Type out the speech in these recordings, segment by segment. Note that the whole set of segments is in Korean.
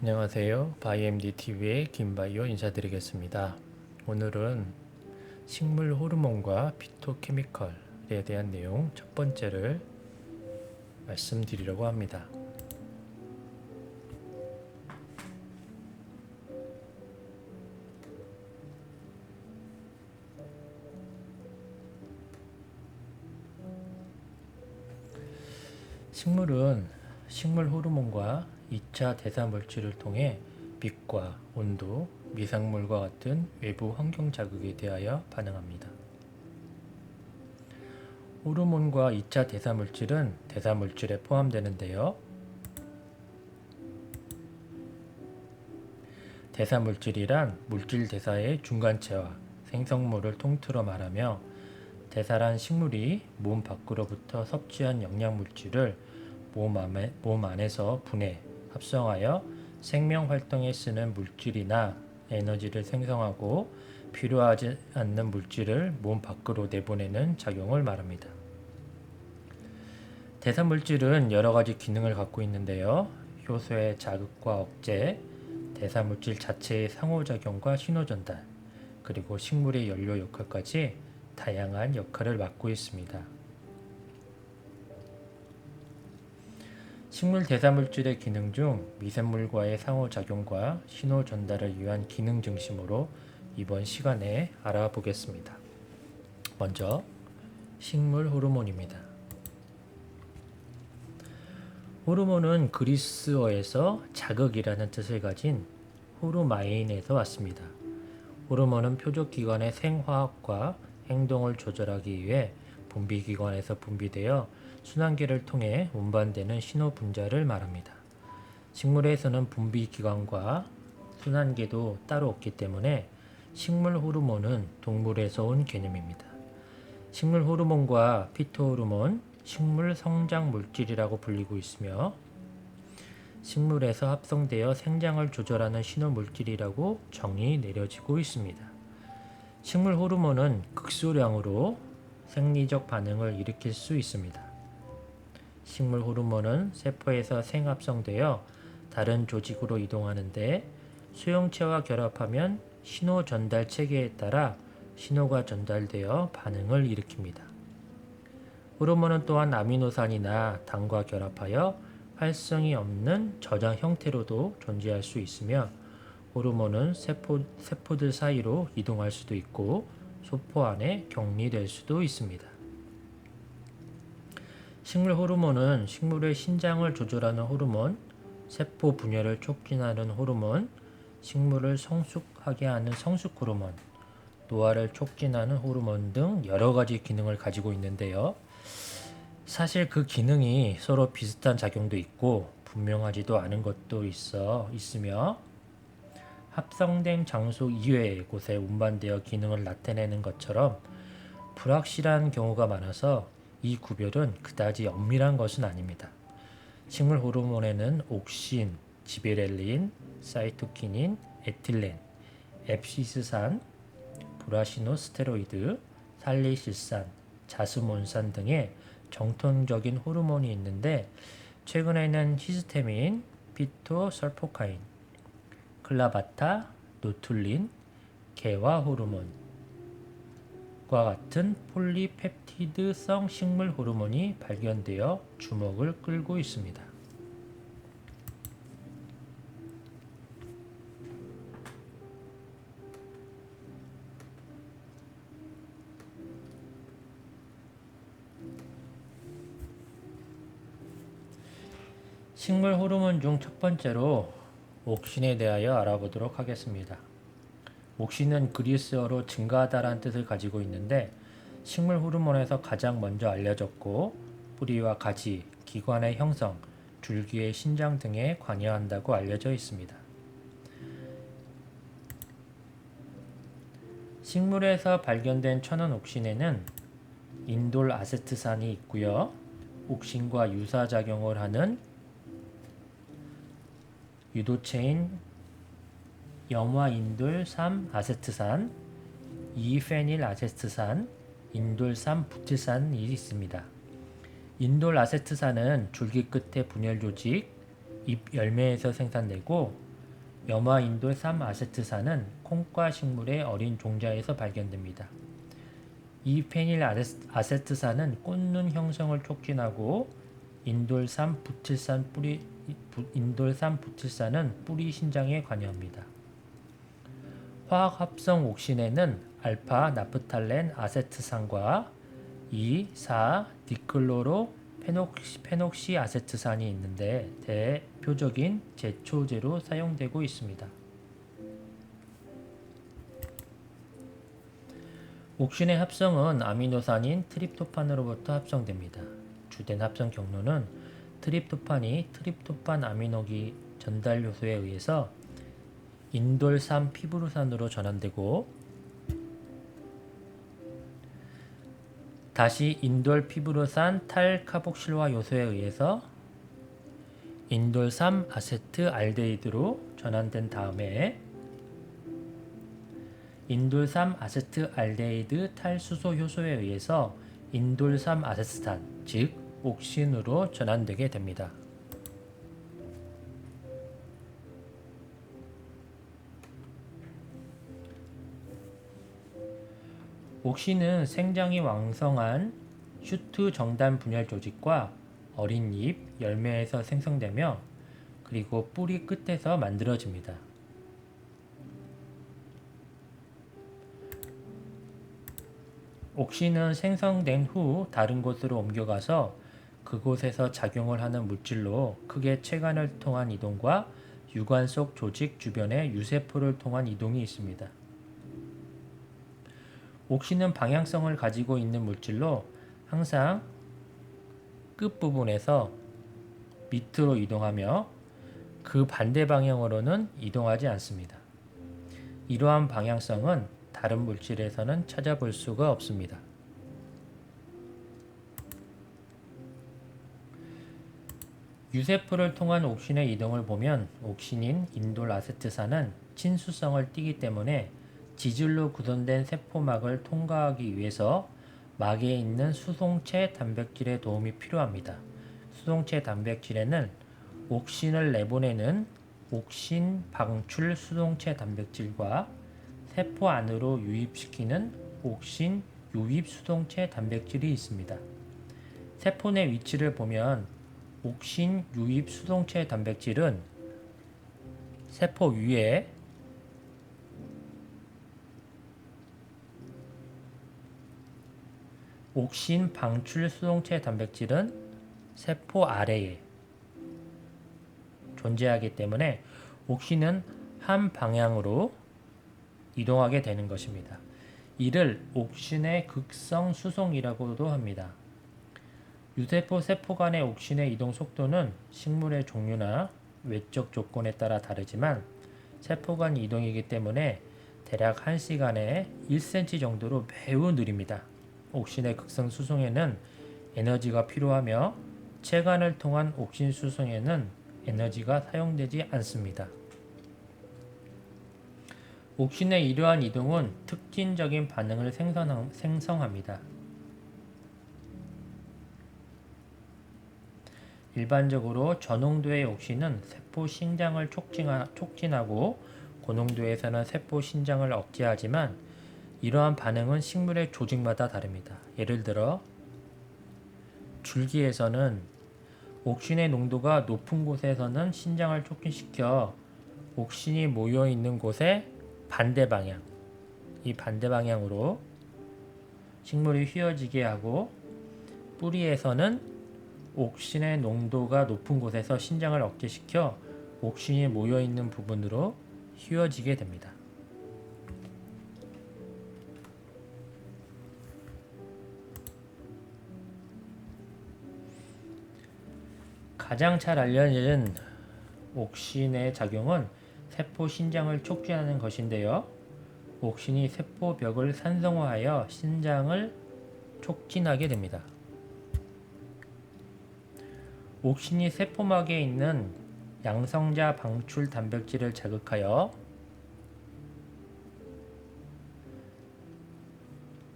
안녕하세요. 바이엠디TV의 김바이오 인사드리겠습니다. 오늘은 식물 호르몬과 피토케미컬에 대한 내용 첫 번째를 말씀드리려고 합니다. 식물은 식물 호르몬과 2차 대사 물질을 통해 빛과 온도, 미생물과 같은 외부 환경 자극에 대하여 반응합니다. 호르몬과 2차 대사 물질은 대사 물질에 포함되는데요. 대사 물질이란 물질 대사의 중간체와 생성물을 통틀어 말하며, 대사란 식물이 몸 밖으로부터 섭취한 영양 물질을 몸 안에서 분해, 합성하여 생명 활동에 쓰는 물질이나 에너지를 생성하고, 필요하지 않는 물질을 몸 밖으로 내보내는 작용을 말합니다. 대사 물질은 여러 가지 기능을 갖고 있는데요. 효소의 자극과 억제, 대사 물질 자체의 상호작용과 신호 전달, 그리고 식물의 연료 역할까지 다양한 역할을 맡고 있습니다. 식물 대사물질의 기능 중 미생물과의 상호작용과 신호 전달을 위한 기능 중심으로 이번 시간에 알아보겠습니다. 먼저 식물 호르몬입니다. 호르몬은 그리스어에서 자극이라는 뜻을 가진 호르마인에서 왔습니다. 호르몬은 표적기관의 생화학과 행동을 조절하기 위해 분비기관에서 분비되어 순환계를 통해 운반되는 신호 분자를 말합니다. 식물에서는 분비기관과 순환계도 따로 없기 때문에 식물 호르몬은 동물에서 온 개념입니다. 식물 호르몬과 피토호르몬, 식물 성장 물질이라고 불리고 있으며, 식물에서 합성되어 생장을 조절하는 신호 물질이라고 정의 내려지고 있습니다. 식물 호르몬은 극소량으로 생리적 반응을 일으킬 수 있습니다. 식물 호르몬은 세포에서 생합성되어 다른 조직으로 이동하는데, 수용체와 결합하면 신호 전달 체계에 따라 신호가 전달되어 반응을 일으킵니다. 호르몬은 또한 아미노산이나 당과 결합하여 활성이 없는 저장 형태로도 존재할 수 있으며, 호르몬은 세포들 사이로 이동할 수도 있고 소포 안에 격리될 수도 있습니다. 식물 호르몬은 식물의 신장을 조절하는 호르몬, 세포 분열을 촉진하는 호르몬, 식물을 성숙하게 하는 성숙 호르몬, 노화를 촉진하는 호르몬 등 여러 가지 기능을 가지고 있는데요. 사실 그 기능이 서로 비슷한 작용도 있고 분명하지도 않은 것도 있으며, 합성된 장소 이외의 곳에 운반되어 기능을 나타내는 것처럼 불확실한 경우가 많아서 이 구별은 그다지 엄밀한 것은 아닙니다. 식물 호르몬에는 옥신, 지베렐린, 사이토키닌, 에틸렌, 앱시스산, 브라시노스테로이드, 살리실산, 자스몬산 등의 정통적인 호르몬이 있는데, 최근에는 히스테민, 피토설포카인, 클라바타, 노툴린, 개화 호르몬과 같은 폴리펩티드성 식물 호르몬이 발견되어 주목을 끌고 있습니다. 식물 호르몬 중 첫 번째로 옥신에 대하여 알아보도록 하겠습니다. 옥신은 그리스어로 증가하다라는 뜻을 가지고 있는데, 식물 호르몬에서 가장 먼저 알려졌고 뿌리와 가지, 기관의 형성, 줄기의 신장 등에 관여한다고 알려져 있습니다. 식물에서 발견된 천연 옥신에는 인돌 아세트산이 있고요. 옥신과 유사작용을 하는 유도체인 염화인돌 3아세트산, 2페닐 아세트산, 인돌 3부틸산이 있습니다. 인돌 아세트산은 줄기 끝의 분열 조직, 잎 열매에서 생산되고, 염화인돌 3아세트산은 콩과 식물의 어린 종자에서 발견됩니다. 이 페닐 아세트산은 꽃눈 형성을 촉진하고 인돌3 부틸산은 뿌리 신장에 관여합니다. 화학 합성 옥신에는 알파 나프탈렌 아세트산과 2, 4 디클로로 페녹시 아세트산이 있는데 대표적인 제초제로 사용되고 있습니다. 옥신의 합성은 아미노산인 트립토판으로부터 합성됩니다. 주된 합성 경로는 트립토판이 트립토판 아미노기 전달 효소에 의해서 인돌3 피브르산으로 전환되고 다시 인돌 피브르산 탈카복실화 요소에 의해서 인돌3 아세트 알데히드로 전환된 다음에 인돌3 아세트 알데히드 탈수소 효소에 의해서 인돌3 아세트산, 즉 옥신으로 전환되게 됩니다. 옥신은 생장이 왕성한 슈트 정단 분열 조직과 어린 잎, 열매에서 생성되며 그리고 뿌리 끝에서 만들어집니다. 옥신은 생성된 후 다른 곳으로 옮겨가서 그곳에서 작용을 하는 물질로 크게 체관을 통한 이동과 유관 속 조직 주변의 유세포를 통한 이동이 있습니다. 옥신은 방향성을 가지고 있는 물질로 항상 끝부분에서 밑으로 이동하며 그 반대 방향으로는 이동하지 않습니다. 이러한 방향성은 다른 물질에서는 찾아볼 수가 없습니다. 유세포를 통한 옥신의 이동을 보면 옥신인 인돌 아세트산은 친수성을 띠기 때문에 지질로 구성된 세포막을 통과하기 위해서 막에 있는 수송체 단백질의 도움이 필요합니다. 수송체 단백질에는 옥신을 내보내는 옥신 방출 수송체 단백질과 세포 안으로 유입시키는 옥신 유입 수송체 단백질이 있습니다. 세포 내 위치를 보면 옥신 유입 수송체 단백질은 세포 위에 옥신 방출 수송체 단백질은 세포 아래에 존재하기 때문에 옥신은 한 방향으로 이동하게 되는 것입니다. 이를 옥신의 극성 수송이라고도 합니다. 유세포 세포 간의 옥신의 이동 속도는 식물의 종류나 외적 조건에 따라 다르지만 세포 간 이동이기 때문에 대략 1시간에 1cm 정도로 매우 느립니다. 옥신의 극성 수송에는 에너지가 필요하며 체관을 통한 옥신 수송에는 에너지가 사용되지 않습니다. 옥신의 이러한 이동은 특징적인 반응을 생성합니다. 일반적으로 저농도의 옥신은 세포 신장을 촉진하고 고농도에서는 세포 신장을 억제하지만 이러한 반응은 식물의 조직마다 다릅니다. 예를 들어 줄기에서는 옥신의 농도가 높은 곳에서는 신장을 촉진시켜 옥신이 모여 있는 곳의 반대 방향, 이 반대 방향으로 식물이 휘어지게 하고 뿌리에서는 옥신의 농도가 높은 곳에서 신장을 억제시켜 옥신이 모여 있는 부분으로 휘어지게 됩니다. 가장 잘 알려진 옥신의 작용은 세포 신장을 촉진하는 것인데요. 옥신이 세포벽을 산성화하여 신장을 촉진하게 됩니다. 옥신이 세포막에 있는 양성자 방출 단백질을 자극하여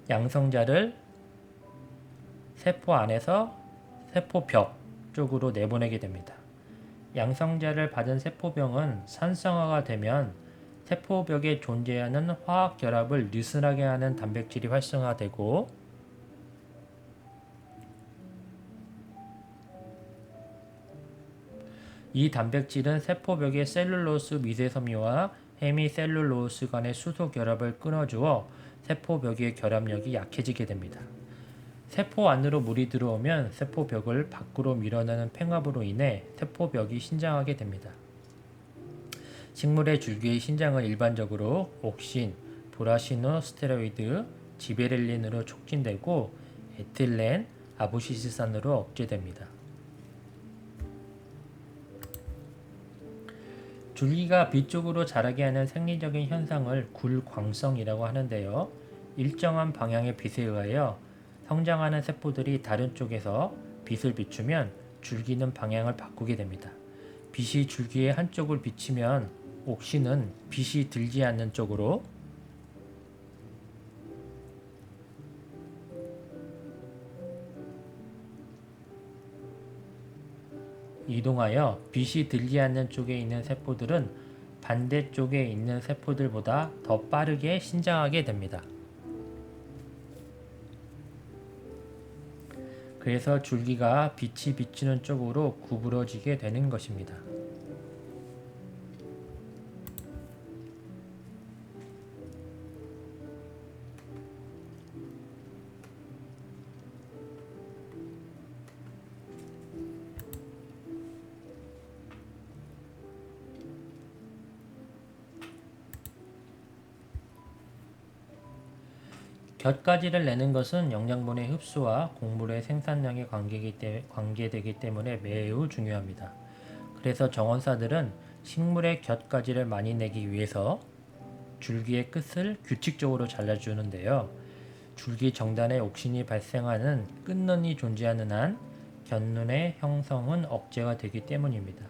양성자를 세포 안에서 세포벽 쪽으로 내보내게 됩니다. 양성자를 받은 세포병은 산성화가 되면 세포벽에 존재하는 화학 결합을 느슨하게 하는 단백질이 활성화되고 이 단백질은 세포벽의 셀룰로스 미세섬유와 헤미셀룰로스 간의 수소 결합을 끊어주어 세포벽의 결합력이 약해지게 됩니다. 세포 안으로 물이 들어오면 세포벽을 밖으로 밀어내는 팽압으로 인해 세포벽이 신장하게 됩니다. 식물의 줄기의 신장은 일반적으로 옥신, 보라시노스테로이드, 지베렐린으로 촉진되고 에틸렌, 아부시시산으로 억제됩니다. 줄기가 빛 쪽으로 자라게 하는 생리적인 현상을 굴광성이라고 하는데요. 일정한 방향의 빛에 의하여 성장하는 세포들이 다른 쪽에서 빛을 비추면 줄기는 방향을 바꾸게 됩니다. 빛이 줄기의 한쪽을 비치면 옥신은 빛이 들지 않는 쪽으로 이동하여 빛이 들지 않는 쪽에 있는 세포들은 반대쪽에 있는 세포들보다 더 빠르게 신장하게 됩니다. 그래서 줄기가 빛이 비치는 쪽으로 구부러지게 되는 것입니다. 곁가지를 내는 것은 영양분의 흡수와 곡물의 생산량에 관계되기 때문에 매우 중요합니다. 그래서 정원사들은 식물의 곁가지를 많이 내기 위해서 줄기의 끝을 규칙적으로 잘라주는데요. 줄기 정단에 옥신이 발생하는 끝눈이 존재하는 한 곁눈의 형성은 억제가 되기 때문입니다.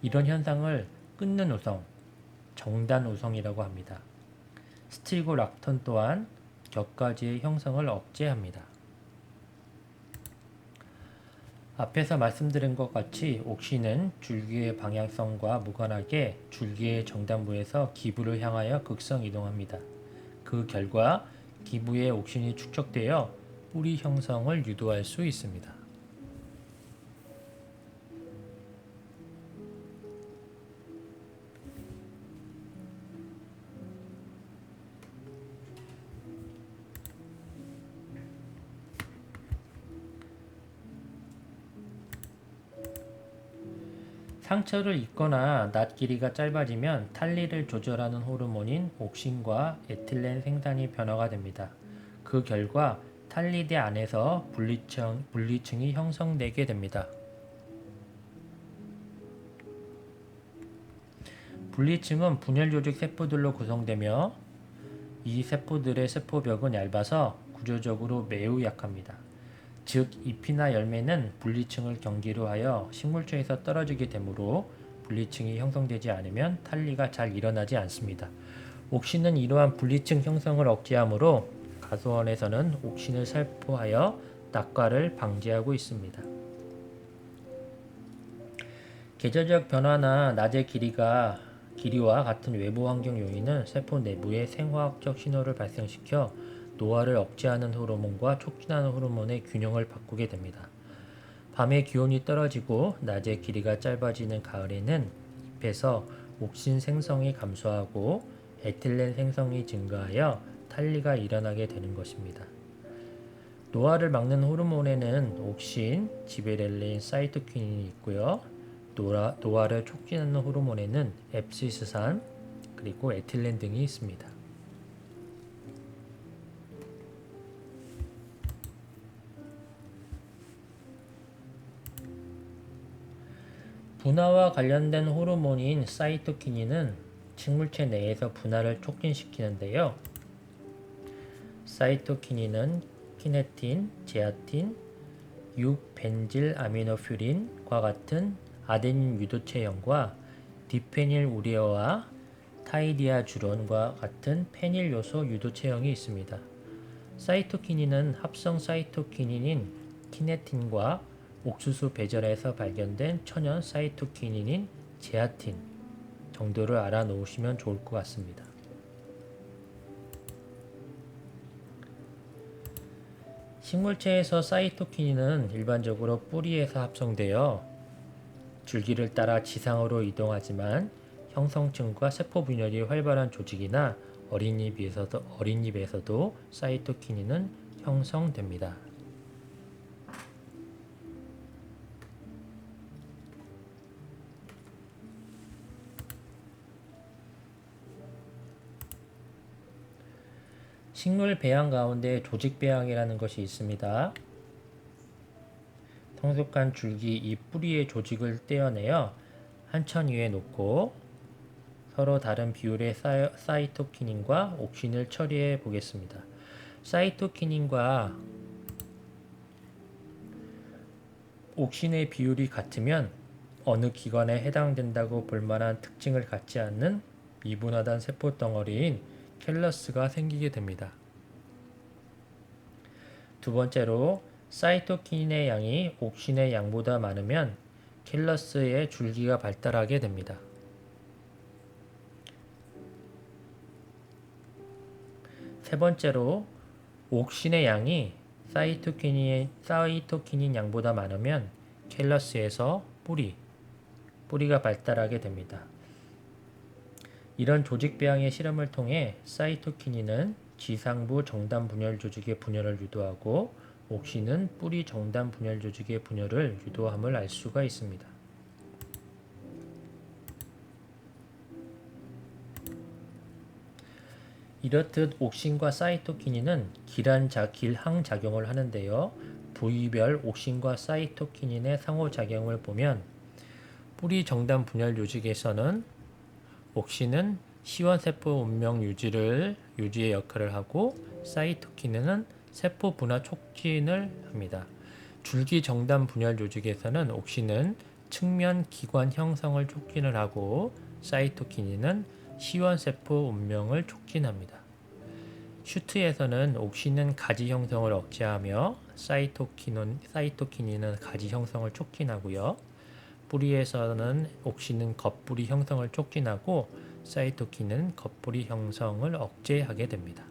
이런 현상을 끝눈 우성, 정단 우성이라고 합니다. 스티고락톤 또한 곁가지의 형성을 억제합니다. 앞에서 말씀드린 것 같이 옥신은 줄기의 방향성과 무관하게 줄기의 정단부에서 기부를 향하여 극성 이동합니다. 그 결과 기부에 옥신이 축적되어 뿌리 형성을 유도할 수 있습니다. 상처를 입거나 낫 길이가 짧아지면 탈리를 조절하는 호르몬인 옥신과 에틸렌 생산이 변화가 됩니다. 그 결과 탈리대 안에서 분리층이 형성되게 됩니다. 분리층은 분열 조직 세포들로 구성되며 이 세포들의 세포벽은 얇아서 구조적으로 매우 약합니다. 즉 잎이나 열매는 분리층을 경계로 하여 식물체에서 떨어지게 되므로 분리층이 형성되지 않으면 탈리가 잘 일어나지 않습니다. 옥신은 이러한 분리층 형성을 억제하므로 가수원에서는 옥신을 살포하여 낙과를 방지하고 있습니다. 계절적 변화나 낮의 길이와 같은 외부 환경 요인은 세포 내부에 생화학적 신호를 발생시켜 노화를 억제하는 호르몬과 촉진하는 호르몬의 균형을 바꾸게 됩니다. 밤에 기온이 떨어지고 낮의 길이가 짧아지는 가을에는 잎에서 옥신 생성이 감소하고 에틸렌 생성이 증가하여 탈리가 일어나게 되는 것입니다. 노화를 막는 호르몬에는 옥신, 지베렐린, 사이토키닌이 있고요. 노화를 촉진하는 호르몬에는 앱시스산, 그리고 에틸렌 등이 있습니다. 분화와 관련된 호르몬인 사이토키닌은 식물체 내에서 분화를 촉진시키는데요. 사이토키닌은 키네틴, 제아틴, 6벤질아미노퓨린과 같은 아데닌 유도체형과 디페닐 우레아와 타이디아주론과 같은 페닐 요소 유도체형이 있습니다. 사이토키닌은 합성 사이토키닌인 키네틴과 옥수수 배절에서 발견된 천연 사이토키닌인 제아틴 정도를 알아놓으시면 좋을 것 같습니다. 식물체에서 사이토키닌은 일반적으로 뿌리에서 합성되어 줄기를 따라 지상으로 이동하지만 형성층과 세포 분열이 활발한 조직이나 어린잎에서도 사이토키닌은 형성됩니다. 식물 배양 가운데 조직 배양이라는 것이 있습니다. 성숙한 줄기 이 뿌리의 조직을 떼어내어 한천 위에 놓고 서로 다른 비율의 사이토키닌과 옥신을 처리해 보겠습니다. 사이토키닌과 옥신의 비율이 같으면 어느 기관에 해당된다고 볼만한 특징을 갖지 않는 미분화된 세포 덩어리인 켈러스가 생기게 됩니다. 두 번째로 사이토키닌의 양이 옥신의 양보다 많으면 켈러스의 줄기가 발달하게 됩니다. 세 번째로 옥신의 양이 사이토키닌 양보다 많으면 켈러스에서 뿌리가 발달하게 됩니다. 이런 조직 배양의 실험을 통해 사이토키닌은 지상부 정단 분열 조직의 분열을 유도하고 옥신은 뿌리 정단 분열 조직의 분열을 유도함을 알 수가 있습니다. 이렇듯 옥신과 사이토키닌은 길항작용을 하는데요. 부위별 옥신과 사이토키닌의 상호작용을 보면 뿌리 정단 분열 조직에서는 옥신은 시원세포 운명 유지의 역할을 하고 사이토키닌은 세포 분화 촉진을 합니다. 줄기 정단 분열 조직에서는 옥신은 측면 기관 형성을 촉진을 하고 사이토키닌은 시원세포 운명을 촉진합니다. 슈트에서는 옥신은 가지 형성을 억제하며 사이토키닌은 가지 형성을 촉진하고요. 뿌리에서는 옥신은 겉뿌리 형성을 촉진하고 사이토킨은 겉뿌리 형성을 억제하게 됩니다.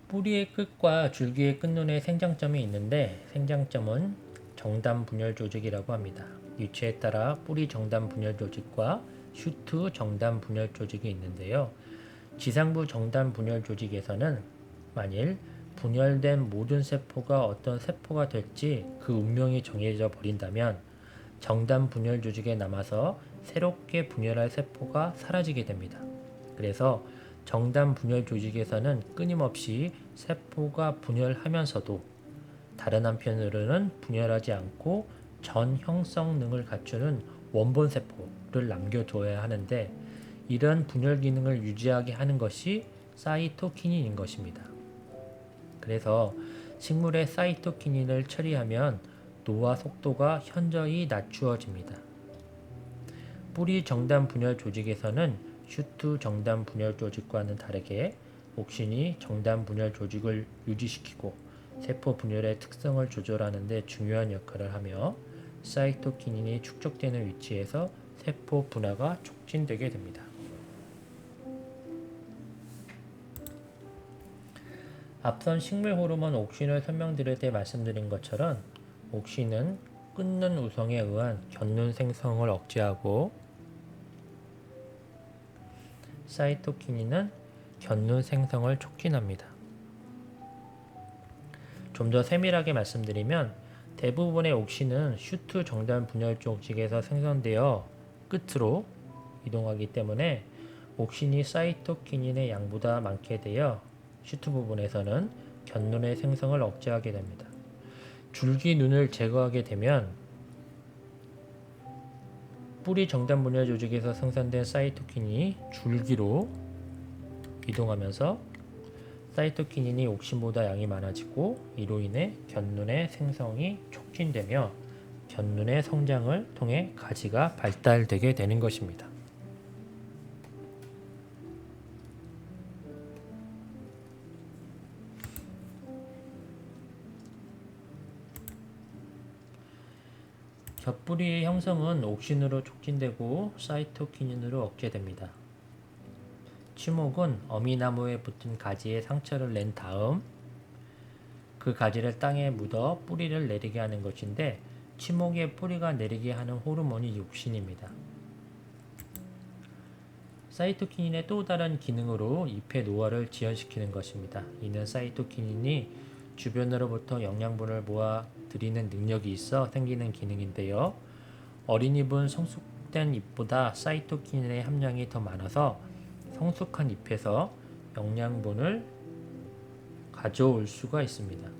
뿌리의 끝과 줄기의 끝눈에 생장점이 있는데 생장점은 정단 분열 조직이라고 합니다. 위치에 따라 뿌리 정단 분열 조직과 슈트 정단 분열 조직이 있는데요. 지상부 정단 분열 조직에서는 만일 분열된 모든 세포가 어떤 세포가 될지 그 운명이 정해져 버린다면 정단 분열 조직에 남아서 새롭게 분열할 세포가 사라지게 됩니다. 그래서 정단 분열 조직에서는 끊임없이 세포가 분열하면서도 다른 한편으로는 분열하지 않고 전 형성능을 갖추는 원본 세포를 남겨둬야 하는데 이런 분열 기능을 유지하게 하는 것이 사이토키닌인 것입니다. 그래서 식물의 사이토키닌을 처리하면 노화 속도가 현저히 낮추어집니다. 뿌리 정단 분열 조직에서는 슈트 정단 분열 조직과는 다르게 옥신이 정단 분열 조직을 유지시키고 세포 분열의 특성을 조절하는 데 중요한 역할을 하며 사이토키닌이 축적되는 위치에서 세포 분화가 촉진되게 됩니다. 앞선 식물 호르몬 옥신을 설명드릴 때 말씀드린 것처럼 옥신은 끊는 우성에 의한 견눈 생성을 억제하고 사이토키닌은 견눈 생성을 촉진합니다. 좀 더 세밀하게 말씀드리면 대부분의 옥신은 슈트 정단 분열 조직에서 생성되어 끝으로 이동하기 때문에 옥신이 사이토키닌의 양보다 많게 되어 슈트 부분에서는 견눈의 생성을 억제하게 됩니다. 줄기 눈을 제거하게 되면 뿌리 정단 분열 조직에서 생산된 사이토키닌이 줄기로 이동하면서 사이토키닌이 옥신보다 양이 많아지고 이로 인해 견눈의 생성이 촉진되며 전눈의 성장을 통해 가지가 발달되게 되는 것입니다. 곁뿌리의 형성은 옥신으로 촉진되고 사이토키닌으로 억제됩니다. 치목은 어미나무에 붙은 가지에 상처를 낸 다음 그 가지를 땅에 묻어 뿌리를 내리게 하는 것인데, 치목의 뿌리가 내리게 하는 호르몬이 옥신입니다. 사이토키닌의 또 다른 기능으로 잎의 노화를 지연시키는 것입니다. 이는 사이토키닌이 주변으로부터 영양분을 모아 들이는 능력이 있어 생기는 기능인데요. 어린 잎은 성숙된 잎보다 사이토키닌의 함량이 더 많아서 성숙한 잎에서 영양분을 가져올 수가 있습니다.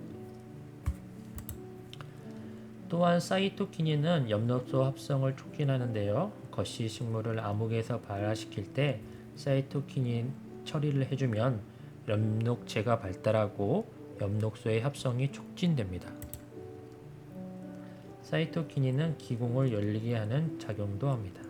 또한 사이토키닌은 엽록소 합성을 촉진하는데요. 겉씨 식물을 암흑에서 발화시킬 때 사이토키닌 처리를 해주면 엽록체가 발달하고 엽록소의 합성이 촉진됩니다. 사이토키닌은 기공을 열리게 하는 작용도 합니다.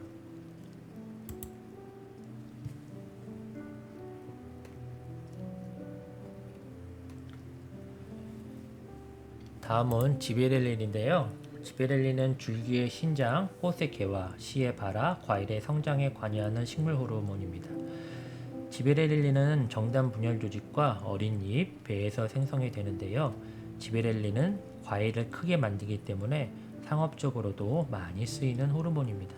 다음은 지베렐린인데요. 지베렐린은 줄기의 신장, 꽃의 개화, 씨의 발화, 과일의 성장에 관여하는 식물 호르몬입니다. 지베렐린은 정단 분열 조직과 어린 잎, 배에서 생성이 되는데요. 지베렐린은 과일을 크게 만들기 때문에 상업적으로도 많이 쓰이는 호르몬입니다.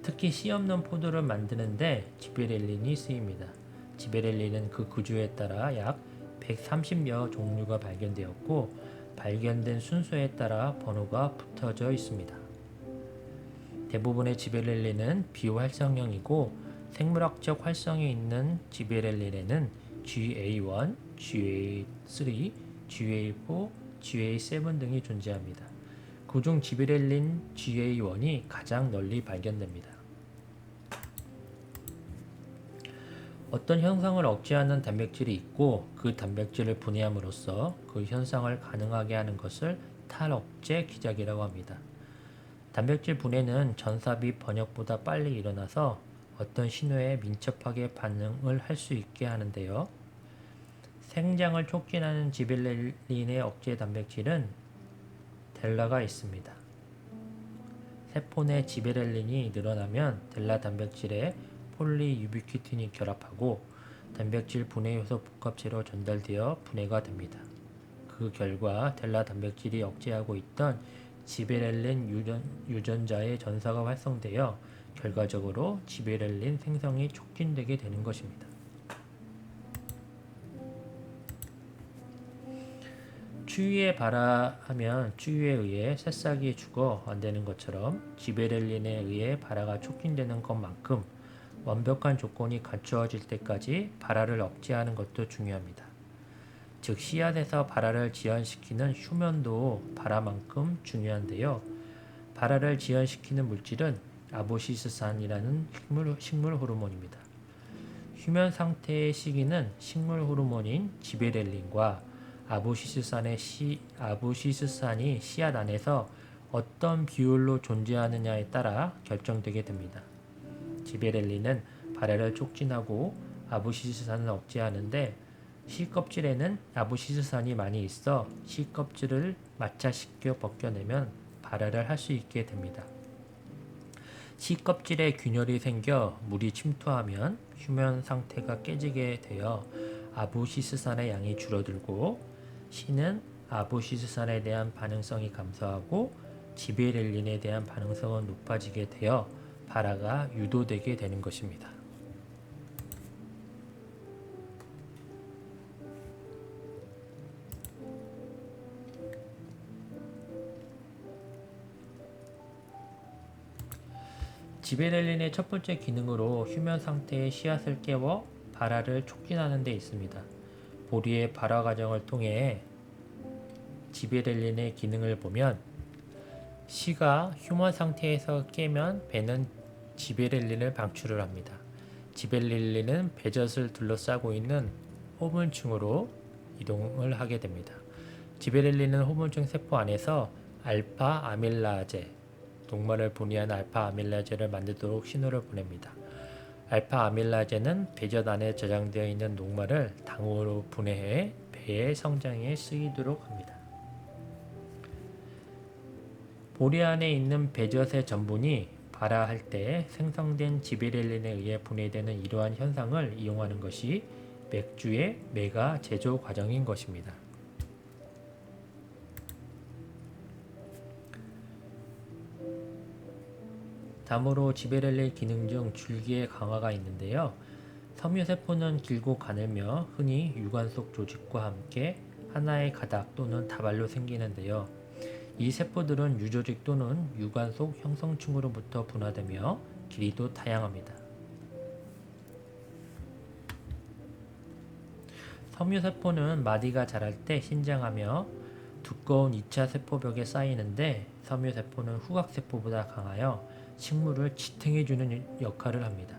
특히 씨 없는 포도를 만드는데 지베렐린이 쓰입니다. 지베렐린은 그 구조에 따라 약 130여 종류가 발견되었고, 발견된 순서에 따라 번호가 붙어져 있습니다. 대부분의 지베렐린은 비활성형이고, 생물학적 활성이 있는 지베렐린에는 GA1, GA3, GA4, GA7 등이 존재합니다. 그중 지베렐린 GA1이 가장 널리 발견됩니다. 어떤 현상을 억제하는 단백질이 있고 그 단백질을 분해함으로써 그 현상을 가능하게 하는 것을 탈억제 기작이라고 합니다. 단백질 분해는 전삽입 번역보다 빨리 일어나서 어떤 신호에 민첩하게 반응을 할 수 있게 하는데요. 생장을 촉진하는 지베렐린의 억제 단백질은 델라가 있습니다. 세포 내 지베렐린이 늘어나면 델라 단백질에 폴리유비퀴틴이 결합하고 단백질 분해 요소 복합체로 전달되어 분해가 됩니다. 그 결과 델라 단백질이 억제하고 있던 지베렐린 유전자의 전사가 활성되어 결과적으로 지베렐린 생성이 촉진되게 되는 것입니다. 추위에 발화하면 추위에 의해 새싹이 죽어 안되는 것처럼 지베렐린에 의해 발화가 촉진되는 것만큼 완벽한 조건이 갖추어질 때까지 발화를 억제하는 것도 중요합니다. 즉 씨앗에서 발화를 지연시키는 휴면도 발화만큼 중요한데요. 발화를 지연시키는 물질은 아보시스산이라는 식물 호르몬입니다. 휴면 상태의 시기는 식물 호르몬인 지베렐린과 아보시스산이 씨앗 안에서 어떤 비율로 존재하느냐에 따라 결정되게 됩니다. 지베렐린은 발화를 촉진하고 아보시스산을 억제하는데, 씨 껍질에는 아보시스산이 많이 있어 씨 껍질을 마찰시켜 벗겨내면 발화를 할 수 있게 됩니다. 씨 껍질에 균열이 생겨 물이 침투하면 휴면 상태가 깨지게 되어 아보시스산의 양이 줄어들고, 씨는 아보시스산에 대한 반응성이 감소하고 지베렐린에 대한 반응성은 높아지게 되어 발화가 유도되게 되는 것입니다. 지베렐린의 첫 번째 기능으로 휴면 상태의 씨앗을 깨워 발화를 촉진하는 데 있습니다. 보리의 발화 과정을 통해 지베렐린의 기능을 보면, 씨가 휴면 상태에서 깨면 배는 지베렐린을 방출을 합니다. 지베렐린은 배젖을 둘러싸고 있는 호문층으로 이동을 하게 됩니다. 지베렐린은 호물증 세포 안에서 알파 아밀라제, 녹말을 분해하는 알파 아밀라제를 만들도록 신호를 보냅니다. 알파 아밀라제는 배젖 안에 저장되어 있는 녹말을 당으로 분해해 배의 성장에 쓰이도록 합니다. 보리 안에 있는 배젖의 전분이 발화할 때 생성된 지베렐린에 의해 분해되는 이러한 현상을 이용하는 것이 맥주의 메가 제조 과정인 것입니다. 다음으로 지베렐린 기능 중 줄기의 강화가 있는데요. 섬유세포는 길고 가늘며 흔히 유관 속 조직과 함께 하나의 가닥 또는 다발로 생기는데요. 이 세포들은 유조직 또는 유관 속 형성층으로부터 분화되며 길이도 다양합니다. 섬유세포는 마디가 자랄 때 신장하며 두꺼운 2차 세포벽에 쌓이는데 섬유세포는 후각세포보다 강하여 식물을 지탱해주는 역할을 합니다.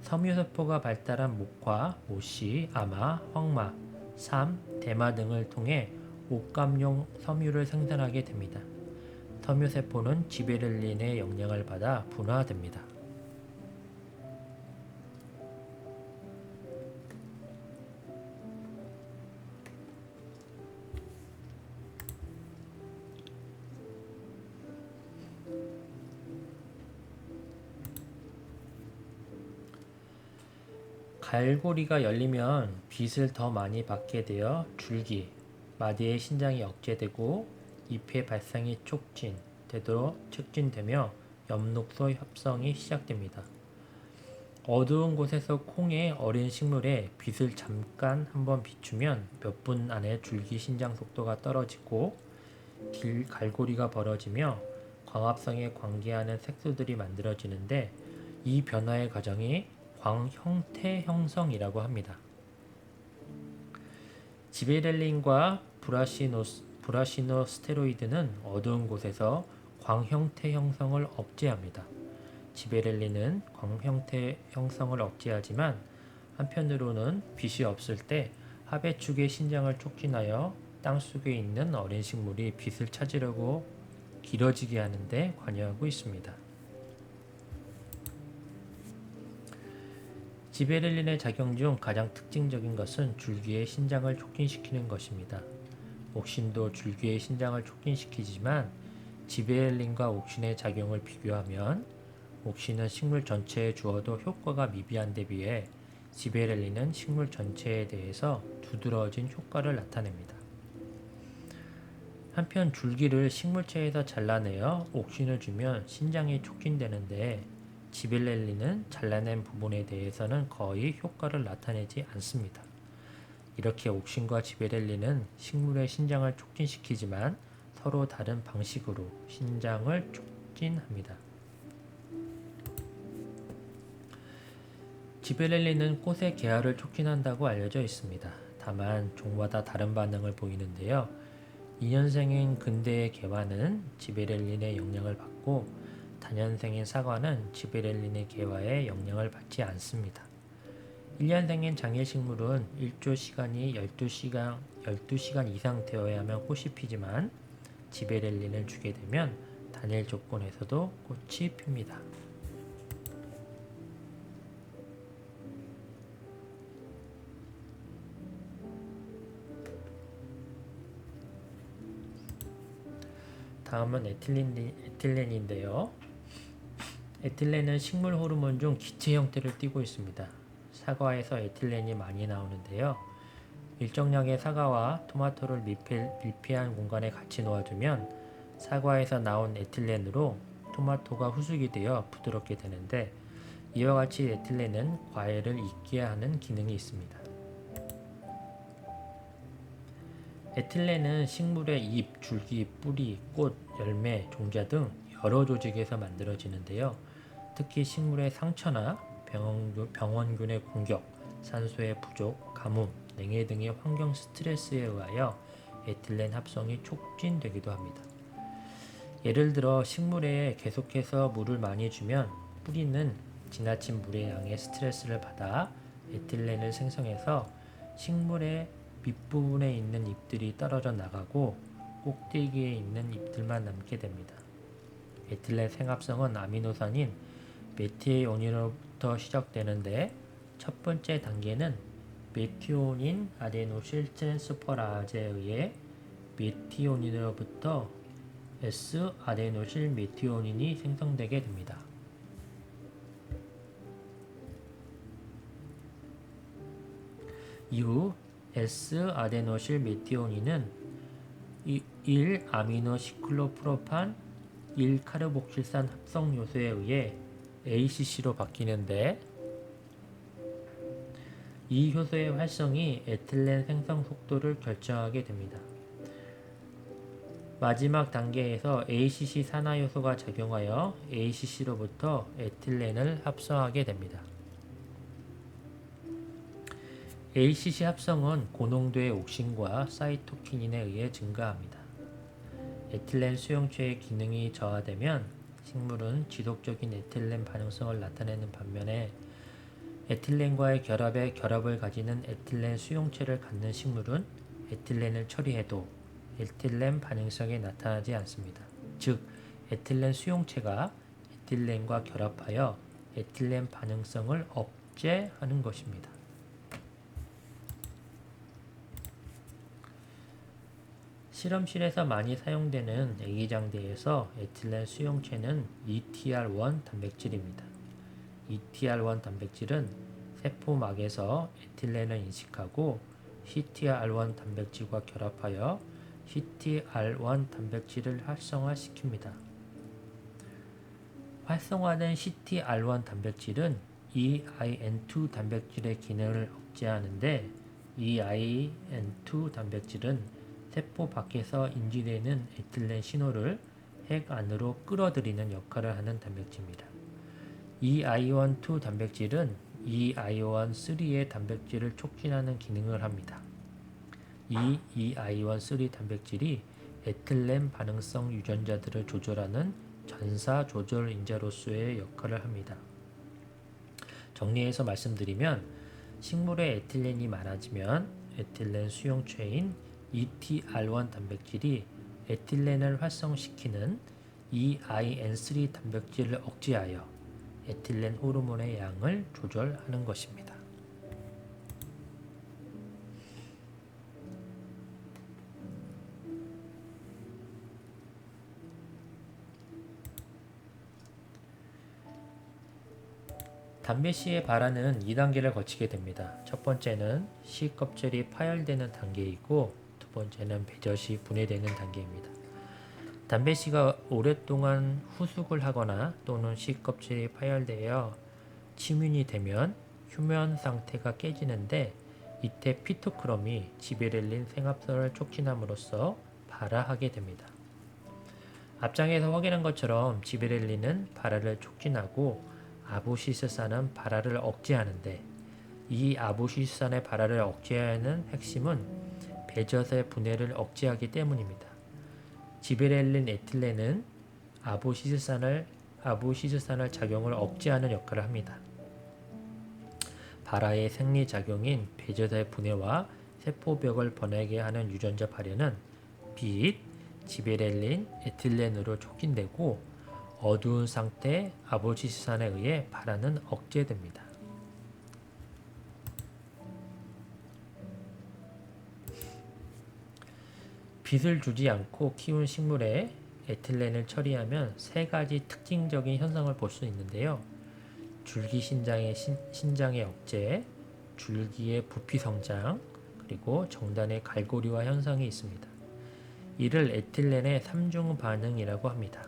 섬유세포가 발달한 목화, 모씨, 아마, 황마, 삼, 대마 등을 통해 옷감용 섬유를 생산하게 됩니다. 섬유세포는 지베렐린의 영향을 받아 분화됩니다. 갈고리가 열리면 빛을 더 많이 받게 되어 줄기, 마디의 신장이 억제되고 잎의 발상이 촉진되며 엽록소 협성이 시작됩니다. 어두운 곳에서 콩의 어린 식물에 빛을 잠깐 한번 비추면 몇 분 안에 줄기 신장 속도가 떨어지고 갈고리가 벌어지며 광합성에 관계하는 색소들이 만들어지는데 이 변화의 과정이 광형태 형성이라고 합니다. 지베렐린과 브라시노스테로이드는 어두운 곳에서 광형태 형성을 억제합니다. 지베렐린은 광형태 형성을 억제하지만 한편으로는 빛이 없을 때 하배축의 신장을 촉진하여 땅속에 있는 어린 식물이 빛을 찾으려고 길어지게 하는데 관여하고 있습니다. 지베렐린의 작용 중 가장 특징적인 것은 줄기의 신장을 촉진시키는 것입니다. 옥신도 줄기의 신장을 촉진시키지만 지베렐린과 옥신의 작용을 비교하면 옥신은 식물 전체에 주어도 효과가 미비한 데 비해 지베렐린은 식물 전체에 대해서 두드러진 효과를 나타냅니다. 한편 줄기를 식물체에서 잘라내어 옥신을 주면 신장이 촉진되는데 지베렐린은 잘라낸 부분에 대해서는 거의 효과를 나타내지 않습니다. 이렇게 옥신과 지베렐린은 식물의 신장을 촉진시키지만 서로 다른 방식으로 신장을 촉진합니다. 지베렐린은 꽃의 개화를 촉진한다고 알려져 있습니다. 다만 종마다 다른 반응을 보이는데요. 2년생인 근대의 개화는 지베렐린의 영향을 받고 다년생인 사과는 지베렐린의 개화에 영향을 받지 않습니다. 1년생인 장애식물은 일조 시간이 12시간 이상 되어야만 꽃이 피지만 지베렐린을 주게 되면 단일 조건에서도 꽃이 핍니다. 다음은 에틸렌인데요. 에틸렌은 식물 호르몬 중 기체 형태를 띠고 있습니다. 사과에서 에틸렌이 많이 나오는데요. 일정량의 사과와 토마토를 밀폐한 공간에 같이 놓아두면 사과에서 나온 에틸렌으로 토마토가 후숙이 되어 부드럽게 되는데 이와 같이 에틸렌은 과일을 익게 하는 기능이 있습니다. 에틸렌은 식물의 잎, 줄기, 뿌리, 꽃, 열매, 종자 등 여러 조직에서 만들어지는데요. 특히 식물의 상처나 병원균의 공격, 산소의 부족, 가뭄, 냉해 등의 환경 스트레스에 의하여 에틸렌 합성이 촉진되기도 합니다. 예를 들어 식물에 계속해서 물을 많이 주면 뿌리는 지나친 물의 양에 스트레스를 받아 에틸렌을 생성해서 식물의 밑부분에 있는 잎들이 떨어져 나가고 꼭대기에 있는 잎들만 남게 됩니다. 에틸렌 생합성은 아미노산인 메티오닌으로부터 시작되는데 첫 번째 단계는 메티오닌 아데노실 트랜스퍼라즈에 의해 메티오닌으로부터 S-아데노실 메티오닌이 생성되게 됩니다. 이후 S-아데노실 메티오닌은 1-아미노시클로프로판 1-카르복실산 합성 요소에 의해 ACC로 바뀌는데 이 효소의 활성이 에틸렌 생성 속도를 결정하게 됩니다. 마지막 단계에서 ACC 산화요소가 작용하여 ACC로부터 에틸렌을 합성하게 됩니다. ACC 합성은 고농도의 옥신과 사이토키닌에 의해 증가합니다. 에틸렌 수용체의 기능이 저하되면 식물은 지속적인 에틸렌 반응성을 나타내는 반면에 에틸렌과의 결합을 가지는 에틸렌 수용체를 갖는 식물은 에틸렌을 처리해도 에틸렌 반응성이 나타나지 않습니다. 즉, 에틸렌 수용체가 에틸렌과 결합하여 에틸렌 반응성을 억제하는 것입니다. 실험실에서 많이 사용되는 애기장대에서 에틸렌 수용체는 ETR1 단백질입니다. ETR1 단백질은 세포막에서 에틸렌을 인식하고 CTR1 단백질과 결합하여 CTR1 단백질을 활성화시킵니다. 활성화된 CTR1 단백질은 EIN2 단백질의 기능을 억제하는데 EIN2 단백질은 세포 밖에서 인지되는 에틸렌 신호를 핵 안으로 끌어들이는 역할을 하는 단백질입니다. EION2 단백질은 EION3의 단백질을 촉진하는 기능을 합니다. 이 EION3 단백질이 에틸렌 반응성 유전자들을 조절하는 전사 조절 인자로서의 역할을 합니다. 정리해서 말씀드리면 식물의 에틸렌이 많아지면 에틸렌 수용체인 ETR1 단백질이 에틸렌을 활성시키는 EIN3 단백질을 억제하여 에틸렌 호르몬의 양을 조절하는 것입니다. 담배씨의 발화는 2단계를 거치게 됩니다. 첫 번째는 씨 껍질이 파열되는 단계이고 두 번째는 배젖이 분해되는 단계입니다. 담배씨가 오랫동안 후숙을 하거나 또는 씨 껍질이 파열되어 침윤이 되면 휴면 상태가 깨지는데 이때 피토크롬이 지베렐린 생합선을 촉진함으로써 발화하게 됩니다. 앞장에서 확인한 것처럼 지베렐린은 발화를 촉진하고 아부시스산은 발화를 억제하는데 이 아부시스산의 발화를 억제하는 핵심은 배젖의 분해를 억제하기 때문입니다. 지베렐린 에틸렌은 아부시스산을 작용을 억제하는 역할을 합니다. 발화의 생리작용인 배젖의 분해와 세포벽을 번하게 하는 유전자 발현은 빛, 지베렐린, 에틸렌으로 촉진되고 어두운 상태 아부시스산에 의해 발화는 억제됩니다. 빛을 주지 않고 키운 식물에 에틸렌을 처리하면 세 가지 특징적인 현상을 볼 수 있는데요. 줄기 신장의 억제, 줄기의 부피 성장, 그리고 정단의 갈고리화 현상이 있습니다. 이를 에틸렌의 3중 반응이라고 합니다.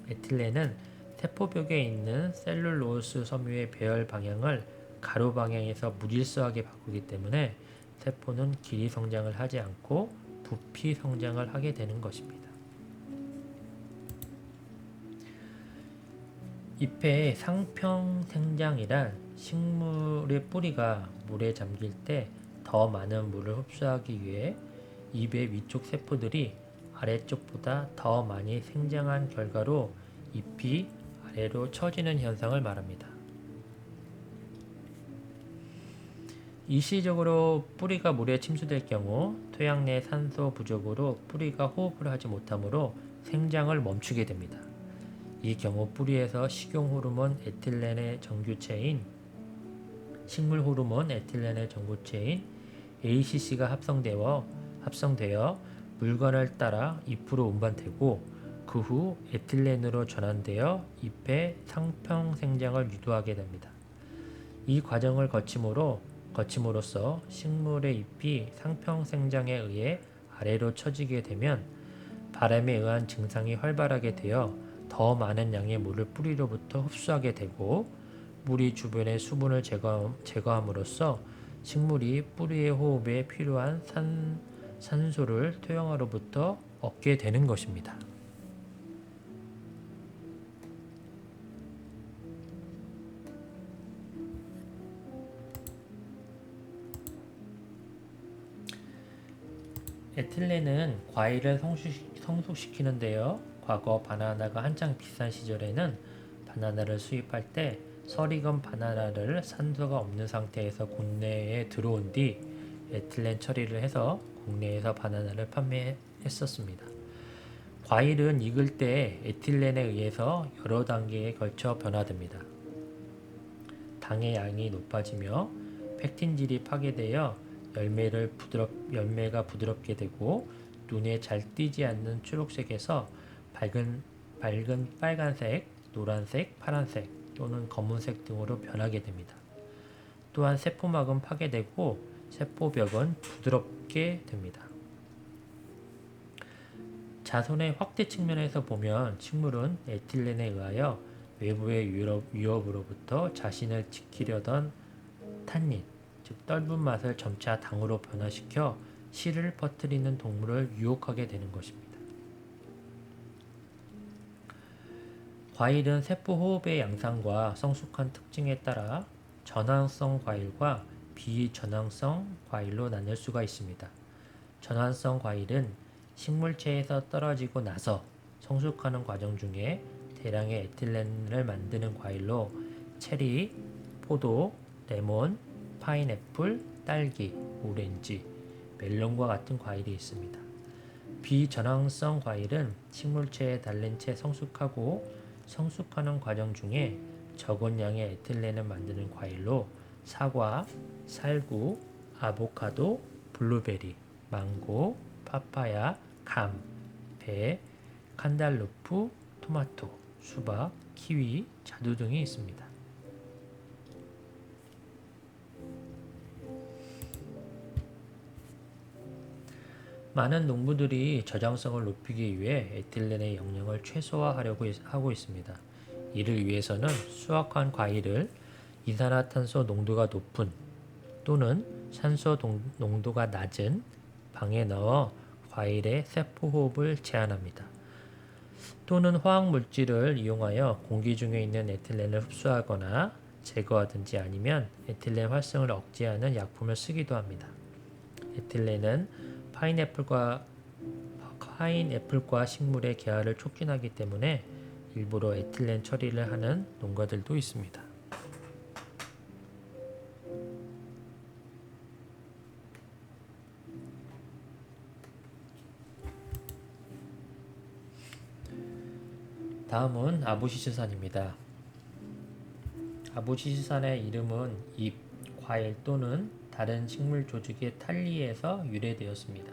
에틸렌은 세포벽에 있는 셀룰로스 섬유의 배열 방향을 가로 방향에서 무질서하게 바꾸기 때문에 세포는 길이 성장을 하지 않고 부피 성장을 하게 되는 것입니다. 잎의 상평 생장이란 식물의 뿌리가 물에 잠길 때 더 많은 물을 흡수하기 위해 잎의 위쪽 세포들이 아래쪽보다 더 많이 생장한 결과로 잎이 아래로 처지는 현상을 말합니다. 일시적으로 뿌리가 물에 침수될 경우 토양 내 산소 부족으로 뿌리가 호흡을 하지 못하므로 생장을 멈추게 됩니다. 이 경우 뿌리에서 식용 호르몬 에틸렌의 정규체인 식물 호르몬 에틸렌의 정규체인 ACC가 합성되어 물건을 따라 잎으로 운반되고 그 후 에틸렌으로 전환되어 잎의 상평 생장을 유도하게 됩니다. 이 과정을 거침으로써 식물의 잎이 상평 생장에 의해 아래로 처지게 되면 바람에 의한 증상이 활발하게 되어 더 많은 양의 물을 뿌리로부터 흡수하게 되고 뿌리 주변의 수분을 제거함으로써 식물이 뿌리의 호흡에 필요한 산소를 토양으로부터 얻게 되는 것입니다. 에틸렌은 과일을 성숙시키는데요. 과거 바나나가 한창 비싼 시절에는 바나나를 수입할 때 설익은 바나나를 산소가 없는 상태에서 국내에 들어온 뒤 에틸렌 처리를 해서 국내에서 바나나를 판매했었습니다. 과일은 익을 때 에틸렌에 의해서 여러 단계에 걸쳐 변화됩니다. 당의 양이 높아지며 펙틴질이 파괴되어 열매가 부드럽게 되고 눈에 잘 띄지 않는 초록색에서 밝은 빨간색, 노란색, 파란색 또는 검은색 등으로 변하게 됩니다. 또한 세포막은 파괴되고 세포벽은 부드럽게 됩니다. 자손의 확대 측면에서 보면 식물은 에틸렌에 의하여 외부의 위협으로부터 자신을 지키려던 탄닌, 즉 떫은 맛을 점차 당으로 변화시켜 씨를 퍼뜨리는 동물을 유혹하게 되는 것입니다. 과일은 세포 호흡의 양상과 성숙한 특징에 따라 전환성 과일과 비전환성 과일로 나눌 수가 있습니다. 전환성 과일은 식물체에서 떨어지고 나서 성숙하는 과정 중에 대량의 에틸렌을 만드는 과일로 체리, 포도, 레몬, 파인애플, 딸기, 오렌지, 멜론과 같은 과일이 있습니다. 비전환성 과일은 식물체에 달린 채 성숙하는 과정 중에 적은 양의 에틸렌을 만드는 과일로 사과, 살구, 아보카도, 블루베리, 망고, 파파야, 감, 배, 칸달루프, 토마토, 수박, 키위, 자두 등이 있습니다. 많은 농부들이 저장성을 높이기 위해 에틸렌의 영향을 최소화하려고 하고 있습니다. 이를 위해서는 수확한 과일을 이산화탄소 농도가 높은 또는 산소 농도가 낮은 방에 넣어 과일의 세포 호흡을 제한합니다. 또는 화학 물질을 이용하여 공기 중에 있는 에틸렌을 흡수하거나 제거하든지 아니면 에틸렌 활성을 억제하는 약품을 쓰기도 합니다. 에틸렌은 파인애플과 식물의 개화를 촉진하기 때문에 일부러 에틸렌 처리를 하는 농가들도 있습니다. 다음은 아부시스산입니다. 아부시스산의 이름은 잎, 과일 또는 다른 식물 조직의 탈리에서 유래되었습니다.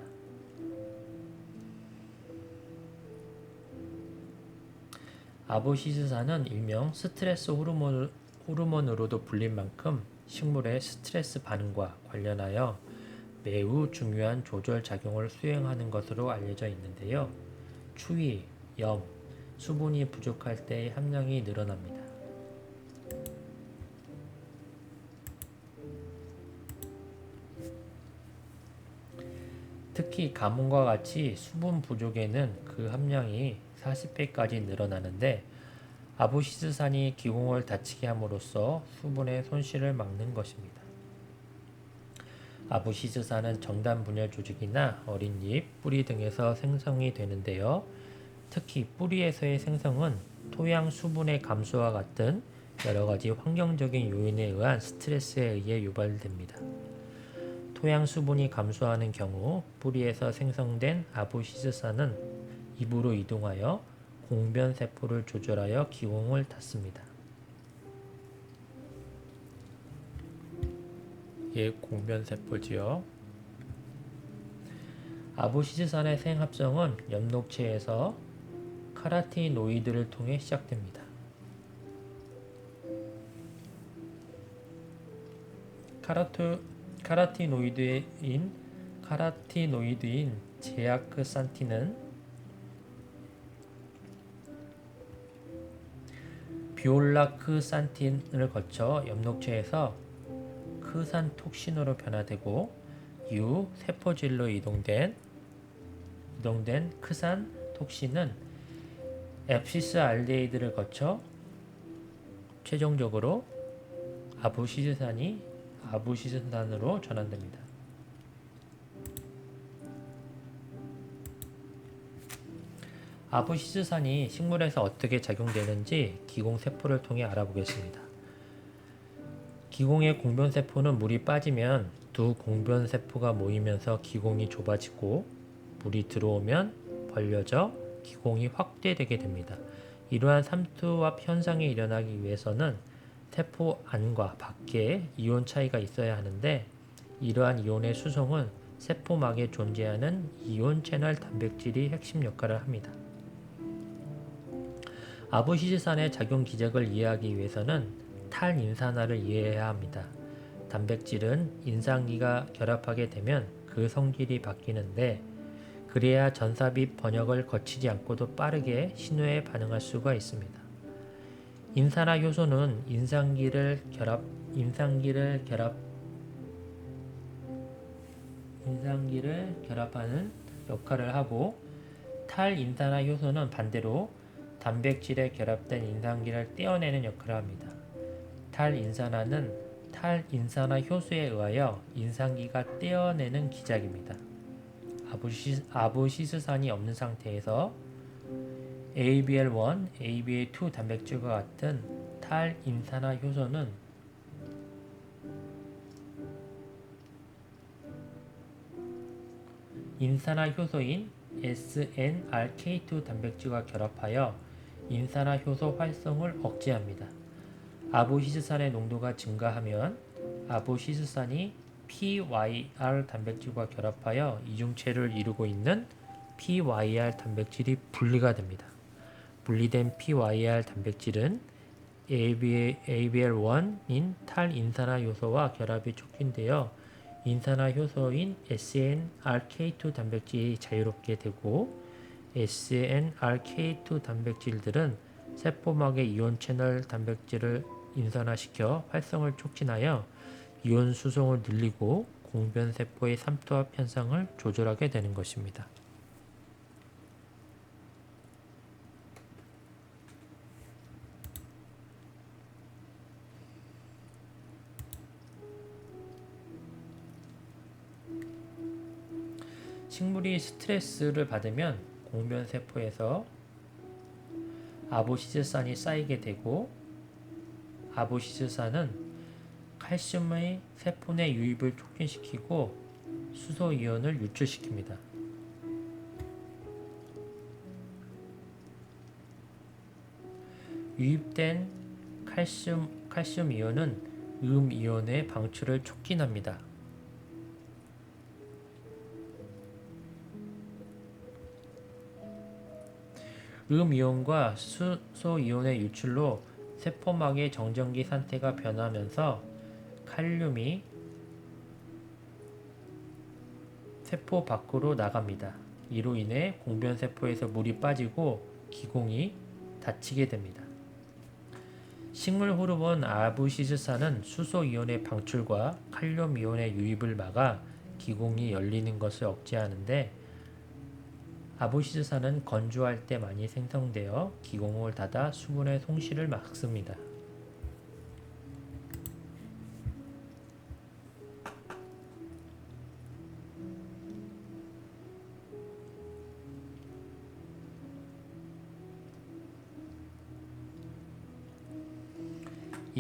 아부시스산은 일명 스트레스 호르몬으로도 불린 만큼 식물의 스트레스 반응과 관련하여 매우 중요한 조절 작용을 수행하는 것으로 알려져 있는데요. 추위, 염, 수분이 부족할 때의 함량이 늘어납니다. 특히 가뭄과 같이 수분 부족에는 그 함량이 40배까지 늘어나는데 아부시스산이 기공을 닫히게 함으로써 수분의 손실을 막는 것입니다. 아부시스산은 정단 분열 조직이나 어린 잎, 뿌리 등에서 생성이 되는데요. 특히 뿌리에서의 생성은 토양 수분의 감소와 같은 여러 가지 환경적인 요인에 의한 스트레스에 의해 유발됩니다. 토양 수분이 감소하는 경우 뿌리에서 생성된 아부시스산은 입으로 이동하여 공변 세포를 조절하여 기공을 닫습니다. 얘 공변 세포지요. 아부시스산의 생합성은 엽록체에서 카라티노이드를 통해 시작됩니다. 카라티노이드인 제아크산틴은 비올라크산틴을 거쳐 엽록체에서 크산톡신으로 변화되고 이후 세포질로 이동된 크산톡신은 앱시스 알데히드를 거쳐 최종적으로 아부시스산으로 전환됩니다. 아부시스산이 식물에서 어떻게 작용되는지 기공세포를 통해 알아보겠습니다. 기공의 공변세포는 물이 빠지면 두 공변세포가 모이면서 기공이 좁아지고 물이 들어오면 벌려져 기공이 확대되게 됩니다. 이러한 삼투압 현상이 일어나기 위해서는 세포 안과 밖에 이온 차이가 있어야 하는데 이러한 이온의 수송은 세포막에 존재하는 이온 채널 단백질이 핵심 역할을 합니다. 아부시스산의 작용 기적을 이해하기 위해서는 탈인산화를 이해해야 합니다. 단백질은 인산기가 결합하게 되면 그 성질이 바뀌는데 그래야 전사 및 번역을 거치지 않고도 빠르게 신호에 반응할 수가 있습니다. 인산화 효소는 인산기를 결합하는 역할을 하고 탈인산화 효소는 반대로 단백질에 결합된 인산기를 떼어내는 역할을 합니다. 탈인산화는 탈인산화 효소에 의하여 인산기가 떼어내는 기작입니다. 아부시스산이 없는 상태에서 ABL1, ABA2 단백질과 같은 탈인산화 효소는 인산화 효소인 SNRK2 단백질과 결합하여 인산화 효소 활성을 억제합니다. 아부시스산의 농도가 증가하면 아부시스산이 PYR 단백질과 결합하여 이중체를 이루고 있는 PYR 단백질이 분리가 됩니다. 분리된 PYR 단백질은 ABL1인 탈인산화 효소와 결합이 촉진되어 인산화 효소인 SNRK2 단백질이 자유롭게 되고 SNRK2 단백질들은 세포막의 이온 채널 단백질을 인산화시켜 활성을 촉진하여 이온 수송을 늘리고 공변세포의 삼투압 현상을 조절하게 되는 것입니다. 식물이 스트레스를 받으면 공변세포에서 아부시스산이 쌓이게 되고 아부시스산은 칼슘의 세포 내 유입을 촉진시키고 수소이온을 유출시킵니다. 유입된 칼슘 이온은 이온의 방출을 촉진합니다. 이온과 수소이온의 유출로 세포막의 정전기 상태가 변하면서 칼륨이 세포 밖으로 나갑니다. 이로 인해 공변세포에서 물이 빠지고 기공이 닫히게 됩니다. 식물 호르몬 아부시스산은 수소이온의 방출과 칼륨이온의 유입을 막아 기공이 열리는 것을 억제하는데 아부시스산은 건조할 때 많이 생성되어 기공을 닫아 수분의 손실을 막습니다.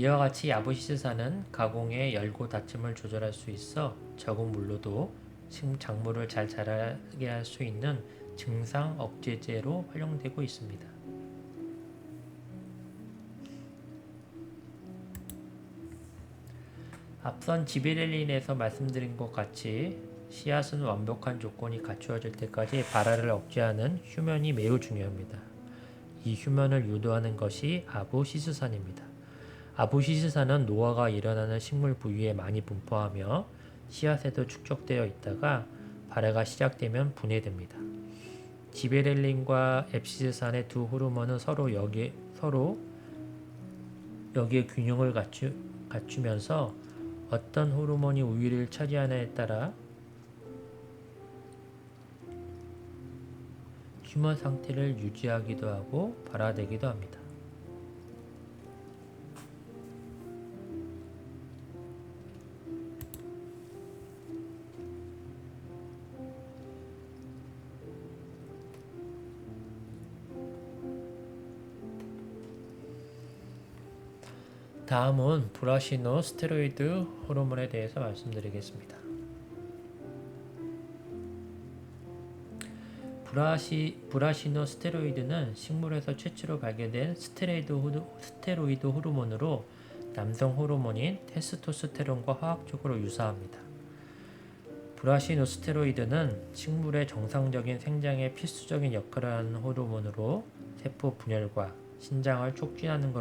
이와 같이 야부시스산은 가공의 열고 닫힘을 조절할 수 있어 적은 물로도 작물을 잘 자라게 할 수 있는 증상 억제제로 활용되고 있습니다. 앞선 지베렐린에서 말씀드린 것 같이 씨앗은 완벽한 조건이 갖추어질 때까지 발화를 억제하는 휴면이 매우 중요합니다. 이 휴면을 유도하는 것이 아부시스산입니다. 아부시스산은 노화가 일어나는 식물 부위에 많이 분포하며 씨앗에도 축적되어 있다가 발화가 시작되면 분해됩니다. 지베렐린과 앱시스산의 두 호르몬은 서로 여기에 균형을 갖추면서 어떤 호르몬이 우위를 차지하느냐에 따라 휴먼 상태를 유지하기도 하고 발화되기도 합니다. 다음은 브라시노 스테로이드 호르몬에 대해서 말씀드리겠습니다. 브라시노 스테로이드는 식물에서 최초로 발견된 스테로이드 호르몬으로 남성 호르몬인 테스토스테론과 화학적으로 유사합니다. 브라시노 스테로이드는 식물의 정상적인 생장에 필수적인 역할을 하는 호르몬으로 세포 분열과 신장을 촉진하는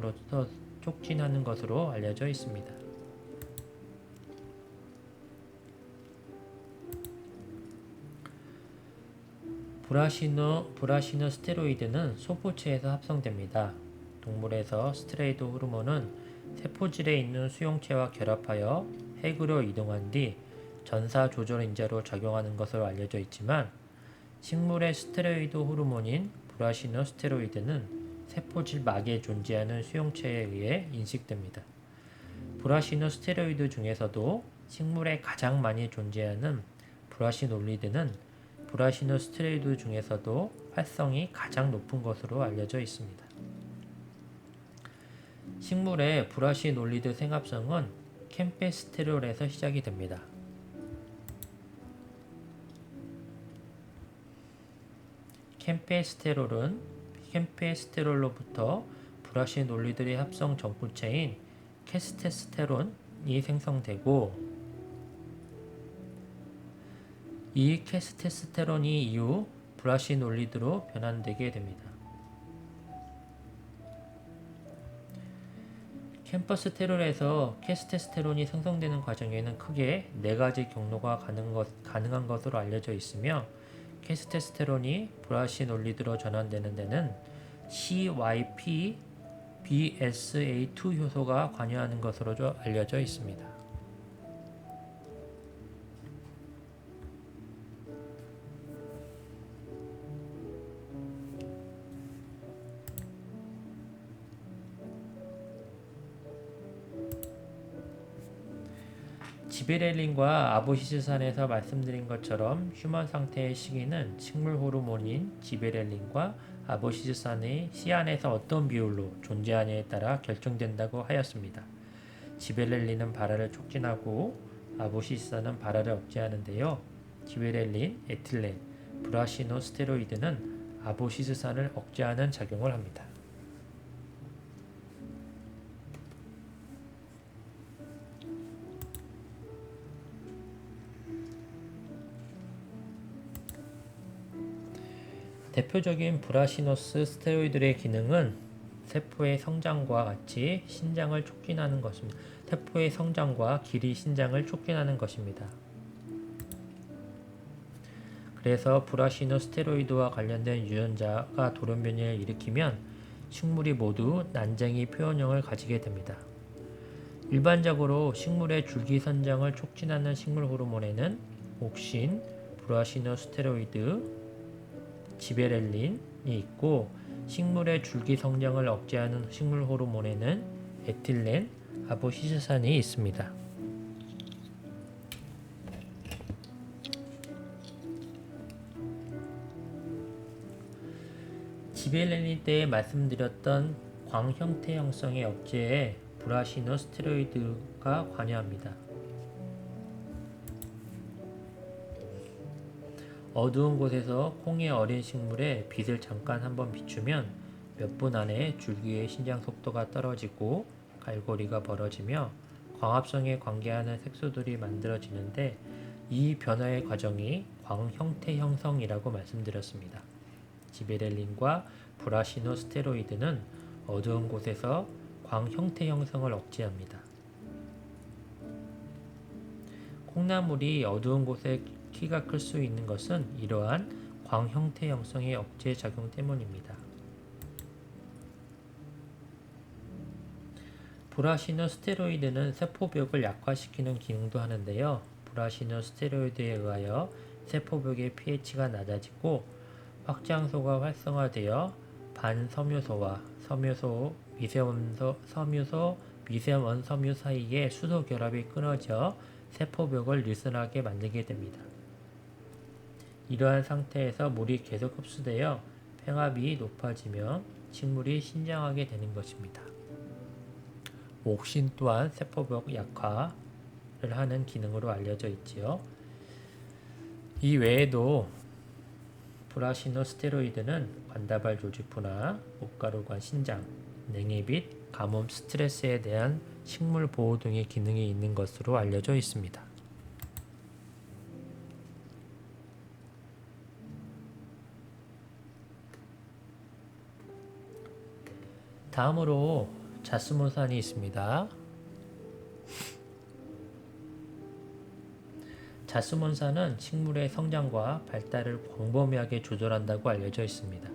것으로 알려져 있습니다. 브라시노 스테로이드는 소포체에서 합성됩니다. 동물에서 스테로이드 호르몬은 세포질에 있는 수용체와 결합하여 핵으로 이동한 뒤 전사 조절 인자로 작용하는 것으로 알려져 있지만 식물의 스테로이드 호르몬인 브라시노 스테로이드는 세포질 막에 존재하는 수용체에 의해 인식됩니다. 브라시노 스테로이드 중에서도 식물에 가장 많이 존재하는 브라시놀리드는 브라시노 스테로이드 중에서도 활성이 가장 높은 것으로 알려져 있습니다. 식물의 브라시놀리드 생합성은 캠페스테롤에서 시작이 됩니다. 캠페스테롤로부터 브라시놀리드의 합성 전구체인 케스테스테론이 생성되고 이 케스테스테론이 이후 브라시놀리드로 변환되게 됩니다. 캠퍼스테롤에서 케스테스테론이 생성되는 과정에는 크게 4가지 경로가 가능한 것으로 알려져 있으며 케스테스테론이 브라시놀리드로 전환되는 데는 CYP-BSA2 효소가 관여하는 것으로 알려져 있습니다. 지베렐린과 아부시스산에서 말씀드린 것처럼 휴먼 상태의 시기는 식물 호르몬인 지베렐린과 아부시스산의 씨 안에서 어떤 비율로 존재하냐에 따라 결정된다고 하였습니다. 지베렐린은 발화를 촉진하고 아부시스산은 발화를 억제하는데요. 지베렐린, 에틸렌, 브라시노 스테로이드는 아부시스산을 억제하는 작용을 합니다. 대표적인 브라시노스 스테로이드의 기능은 세포의 성장과 같이 신장을 촉진하는 것입니다. 세포의 성장과 길이 신장을 촉진하는 것입니다. 그래서 브라시노 스테로이드와 관련된 유전자가 돌연변이를 일으키면 식물이 모두 난쟁이 표현형을 가지게 됩니다. 일반적으로 식물의 줄기 선장을 촉진하는 식물 호르몬에는 옥신, 브라시노 스테로이드, 지베렐린이 있고 식물의 줄기 성장을 억제하는 식물 호르몬에는 에틸렌, 아부시스산이 있습니다. 지베렐린 때 말씀드렸던 광 형태 형성의 억제에 브라시노스테로이드가 관여합니다. 어두운 곳에서 콩의 어린 식물에 빛을 잠깐 한번 비추면 몇 분 안에 줄기의 신장 속도가 떨어지고 갈고리가 벌어지며 광합성에 관계하는 색소들이 만들어지는데, 이 변화의 과정이 광 형태 형성이라고 말씀드렸습니다. 지베렐린과 브라시노스테로이드는 어두운 곳에서 광 형태 형성을 억제합니다. 콩나물이 어두운 곳에 키가 클 수 있는 것은 이러한 광 형태 형성의 억제 작용 때문입니다. 브라시노스테로이드는 세포벽을 약화시키는 기능도 하는데요. 브라시노스테로이드에 의하여 세포벽의 pH가 낮아지고 확장소가 활성화되어 반섬유소와 섬유소, 미세원섬유 사이에 수소 결합이 끊어져 세포벽을 느슨하게 만들게 됩니다. 이러한 상태에서 물이 계속 흡수되어 pH이 높아지며 식물이 신장하게 되는 것입니다. 옥신 또한 세포벽 약화를 하는 기능으로 알려져 있지요. 이 외에도 브라시노스테로이드는 관다발 조직 분화, 목가루관 신장, 냉이빛, 가뭄, 스트레스에 대한 식물 보호 등의 기능이 있는 것으로 알려져 있습니다. 다음으로 자스몬산이 있습니다. 자스몬산은 식물의 성장과 발달을 광범위하게 조절한다고 알려져 있습니다.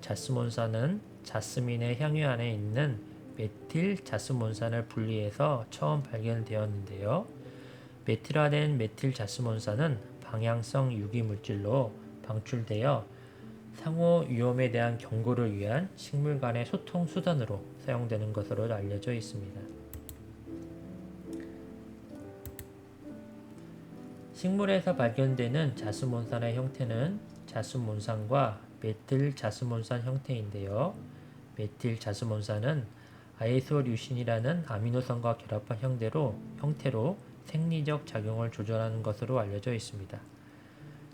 자스몬산은 자스민의 향유 안에 있는 메틸 자스몬산을 분리해서 처음 발견되었는데요. 메틸화된 메틸 자스몬산은 방향성 유기물질로 방출되어 상호 위험에 대한 경고를 위한 식물 간의 소통 수단으로 사용되는 것으로 알려져 있습니다. 식물에서 발견되는 자스몬산의 형태는 자스몬산과 메틸 자스몬산 형태인데요. 메틸 자스몬산은 아이소류신이라는 아미노산과 결합한 형태로 생리적 작용을 조절하는 것으로 알려져 있습니다.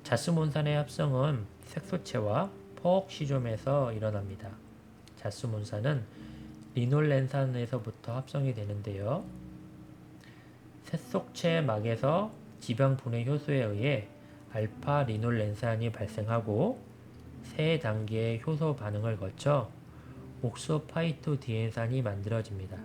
자스몬산의 합성은 색소체와 포옥시좀에서 일어납니다. 자스몬산은 리놀렌산에서부터 합성이 되는데요. 색소체 막에서 지방 분해 효소에 의해 알파 리놀렌산이 발생하고 세 단계의 효소 반응을 거쳐 옥소파이토디엔산이 만들어집니다.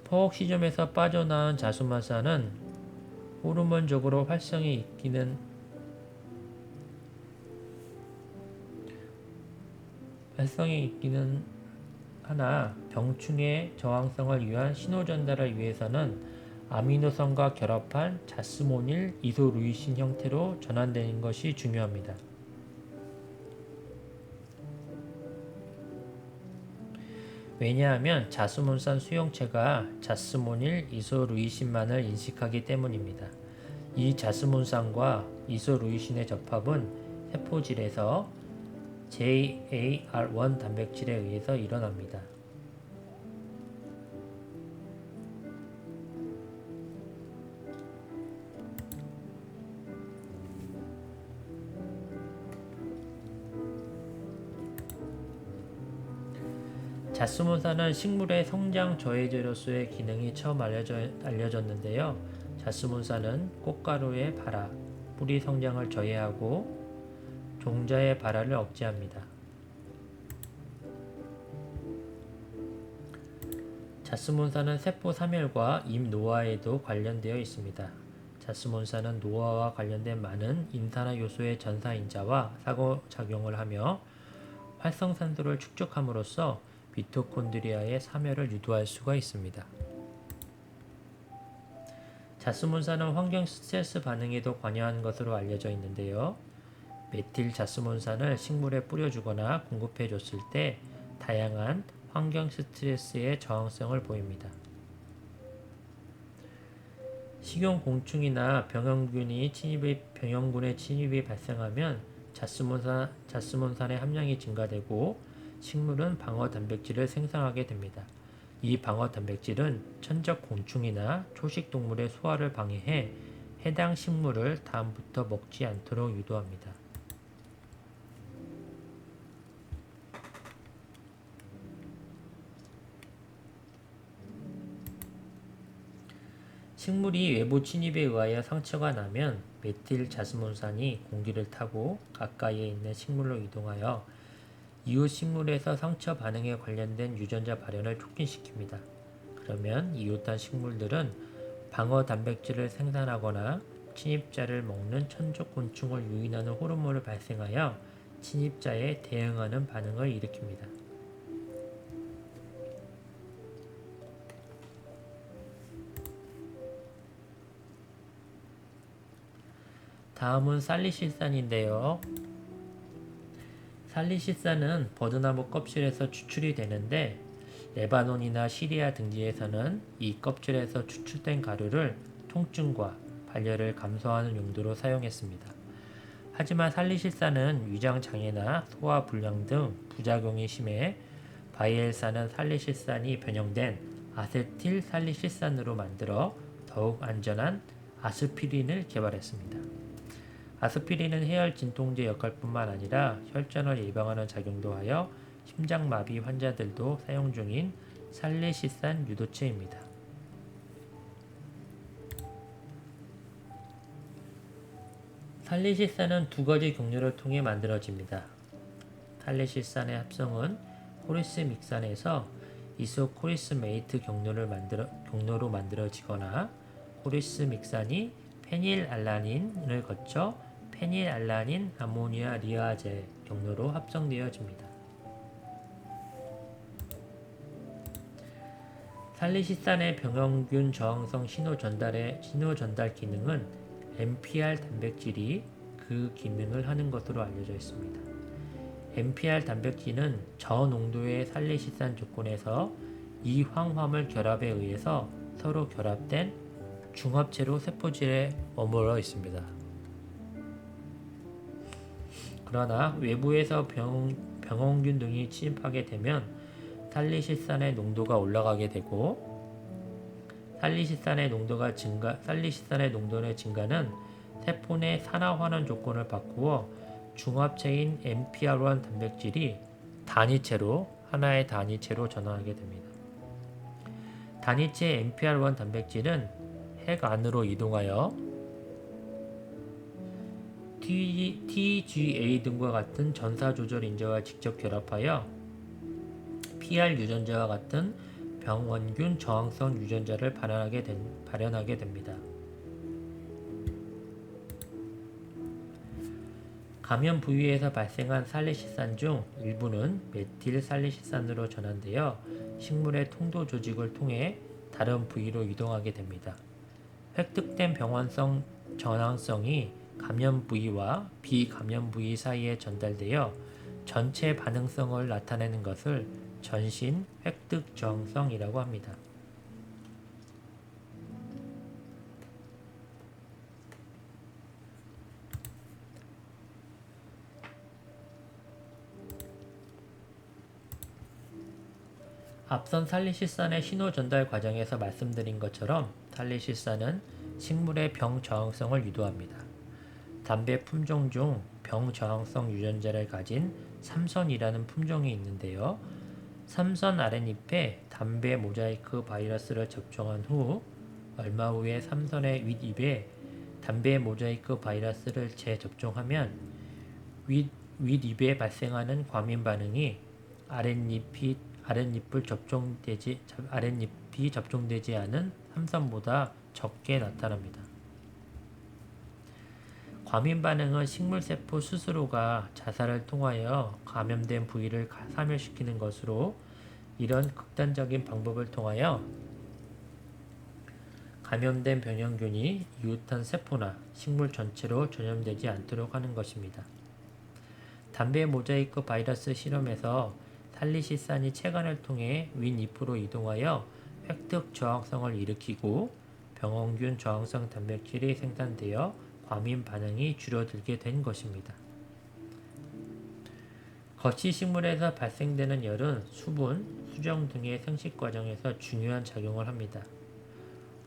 포옥시즘에서 빠져나온 자스몬산은 호르몬적으로 활성이 있기는 하나 병충해 저항성을 위한 신호 전달을 위해서는 아미노산과 결합한 자스모닐 이소루이신 형태로 전환되는 것이 중요합니다. 왜냐하면 자스몬산 수용체가 자스모닐 이소루이신만을 인식하기 때문입니다. 이 자스몬산과 이소루이신의 접합은 세포질에서 JAR1 단백질에 의해서 일어납니다. 자스몬산은 식물의 성장 저해제로서의 기능이 처음 알려졌는데요. 자스몬산은 꽃가루의 발화, 뿌리 성장을 저해하고 종자의 발화를 억제합니다. 자스몬산은 세포 사멸과 잎 노화에도 관련되어 있습니다. 자스몬산은 노화와 관련된 많은 인산화효소의 전사인자와 상호작용을 하며 활성산소를 축적함으로써 미토콘드리아의 사멸을 유도할 수가 있습니다. 자스몬산은 환경 스트레스 반응에도 관여하는 것으로 알려져 있는데요. 메틸 자스몬산을 식물에 뿌려주거나 공급해 줬을 때 다양한 환경 스트레스의 저항성을 보입니다. 식용곤충이나 병영군의 침입이 발생하면 자스몬산의 함량이 증가되고 식물은 방어 단백질을 생성하게 됩니다. 이 방어 단백질은 천적 곤충이나 초식 동물의 소화를 방해해 해당 식물을 다음부터 먹지 않도록 유도합니다. 식물이 외부 침입에 의하여 상처가 나면 메틸 자스몬산이 공기를 타고 가까이에 있는 식물로 이동하여 이웃 식물에서 상처 반응에 관련된 유전자 발현을 촉진시킵니다. 그러면 이웃한 식물들은 방어 단백질을 생산하거나 침입자를 먹는 천적곤충을 유인하는 호르몬을 발생하여 침입자에 대응하는 반응을 일으킵니다. 다음은 살리실산인데요. 살리실산은 버드나무 껍질에서 추출이 되는데 레바논이나 시리아 등지에서는 이 껍질에서 추출된 가루를 통증과 발열을 감소하는 용도로 사용했습니다. 하지만 살리실산은 위장장애나 소화불량 등 부작용이 심해 바이엘산은 살리실산이 변형된 아세틸 살리실산으로 만들어 더욱 안전한 아스피린을 개발했습니다. 아스피린은 해열 진통제 역할뿐만 아니라 혈전을 예방하는 작용도 하여 심장마비 환자들도 사용 중인 살리시산 유도체입니다. 살리시산은 두 가지 경로를 통해 만들어집니다. 살리시산의 합성은 코리스믹산에서 이소코리스메이트 경로로 만들어지거나 코리스믹산이 페닐알라닌을 거쳐 페닐알라닌 아모니아 리아제 경로로 합성되어집니다. 살리시산의 병영균 저항성 신호 전달 기능은 NPR 단백질이 그 기능을 하는 것으로 알려져 있습니다. NPR 단백질은 저농도의 살리시산 조건에서 이 황화물 결합에 의해서 서로 결합된 중합체로 세포질에 머물러 있습니다. 그러나 외부에서 병원균 등이 침입하게 되면 살리시산의 농도가 올라가게 되고 살리시산의 농도의 증가는 세포 내 산화환원 조건을 바꾸어 중합체인 NPR1 단백질이 하나의 단위체로 전환하게 됩니다. 단위체 NPR1 단백질은 핵 안으로 이동하여 TGA 등과 같은 전사조절 인자와 직접 결합하여 PR 유전자와 같은 병원균 저항성 유전자를 발현하게 됩니다. 감염 부위에서 발생한 살리시산 중 일부는 메틸 살리시산으로 전환되어 식물의 통도 조직을 통해 다른 부위로 이동하게 됩니다. 획득된 병원성 전항성이 감염 부위와 비감염 부위 사이에 전달되어 전체 반응성을 나타내는 것을 전신 획득 저항성이라고 합니다. 앞선 살리시산의 신호 전달 과정에서 말씀드린 것처럼 살리시산은 식물의 병 저항성을 유도합니다. 담배 품종 중 병 저항성 유전자를 가진 삼선이라는 품종이 있는데요. 삼선 아랫잎에 담배 모자이크 바이러스를 접종한 후 얼마 후에 삼선의 윗잎에 담배 모자이크 바이러스를 재접종하면 윗잎에 발생하는 과민 반응이 아랫잎이 접종되지 않은 삼선보다 적게 나타납니다. 과민 반응은 식물세포 스스로가 자살을 통하여 감염된 부위를 사멸시키는 것으로 이런 극단적인 방법을 통하여 감염된 병영균이 이웃한 세포나 식물 전체로 전염되지 않도록 하는 것입니다. 담배 모자이크 바이러스 실험에서 살리시산이 체관을 통해 윗잎으로 이동하여 획득 저항성을 일으키고 병원균 저항성 단백질이 생산되어 과민 반응이 줄어들게 된 것입니다. 거치 식물에서 발생되는 열은 수분, 수정 등의 생식 과정에서 중요한 작용을 합니다.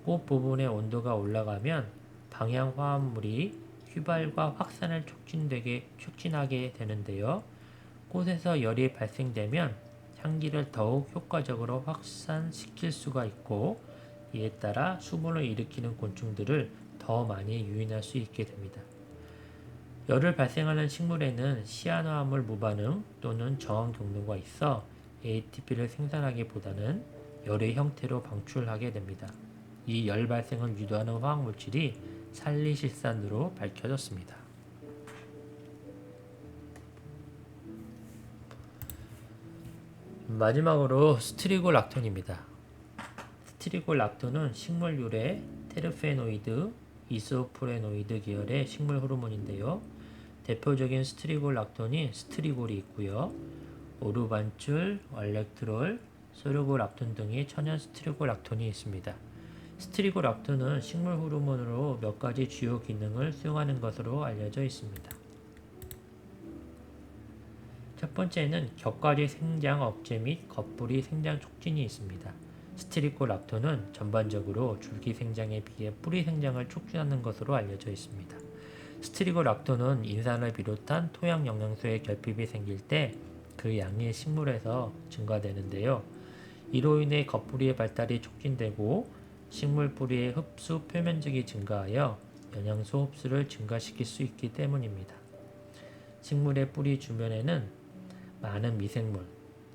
꽃 부분의 온도가 올라가면 방향 화합물이 휘발과 확산을 촉진하게 되는데요. 꽃에서 열이 발생되면 향기를 더욱 효과적으로 확산시킬 수가 있고, 이에 따라 수분을 일으키는 곤충들을 더 많이 유인할 수 있게 됩니다. 열을 발생하는 식물에는 시아노화물 무반응 또는 저항 경로가 있어 ATP를 생산하기보다는 열의 형태로 방출하게 됩니다. 이 열 발생을 유도하는 화학물질이 살리실산으로 밝혀졌습니다. 마지막으로 스트리고락톤입니다. 스트리고락톤은 식물 유래 테르페노이드, 이소프레노이드 계열의 식물 호르몬인데요. 대표적인 스트리고락톤이 스트리골이 있고요. 오르반출, 알렉트롤, 소르고락톤 등의 천연 스트리고락톤이 있습니다. 스트리고락톤은 식물 호르몬으로 몇 가지 주요 기능을 수행하는 것으로 알려져 있습니다. 첫 번째는 격과리 생장 억제 및 겉뿌리 생장 촉진이 있습니다. 스트리고락톤은 전반적으로 줄기 생장에 비해 뿌리 생장을 촉진하는 것으로 알려져 있습니다. 스트리고락톤은 인산을 비롯한 토양 영양소의 결핍이 생길 때 그 양이 식물에서 증가되는데요. 이로 인해 겉뿌리의 발달이 촉진되고 식물 뿌리의 흡수 표면적이 증가하여 영양소 흡수를 증가시킬 수 있기 때문입니다. 식물의 뿌리 주변에는 많은 미생물,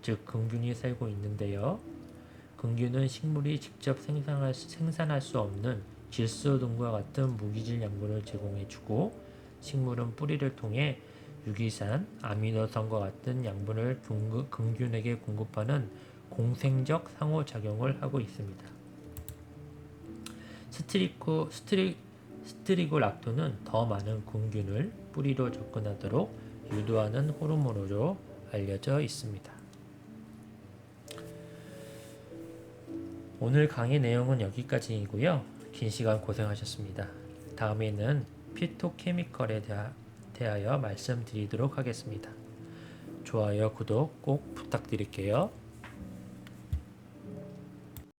즉 근균이 살고 있는데요. 근균은 식물이 직접 생산할 수 없는 질소 등과 같은 무기질 양분을 제공해주고, 식물은 뿌리를 통해 유기산, 아미노산과 같은 양분을 근균에게 공급하는 공생적 상호작용을 하고 있습니다. 스트리고락톤은 더 많은 근균을 뿌리로 접근하도록 유도하는 호르몬으로 알려져 있습니다. 오늘 강의 내용은 여기까지이고요. 긴 시간 고생하셨습니다. 다음에는 피토케미컬에 대하여 말씀드리도록 하겠습니다. 좋아요, 구독 꼭 부탁드릴게요.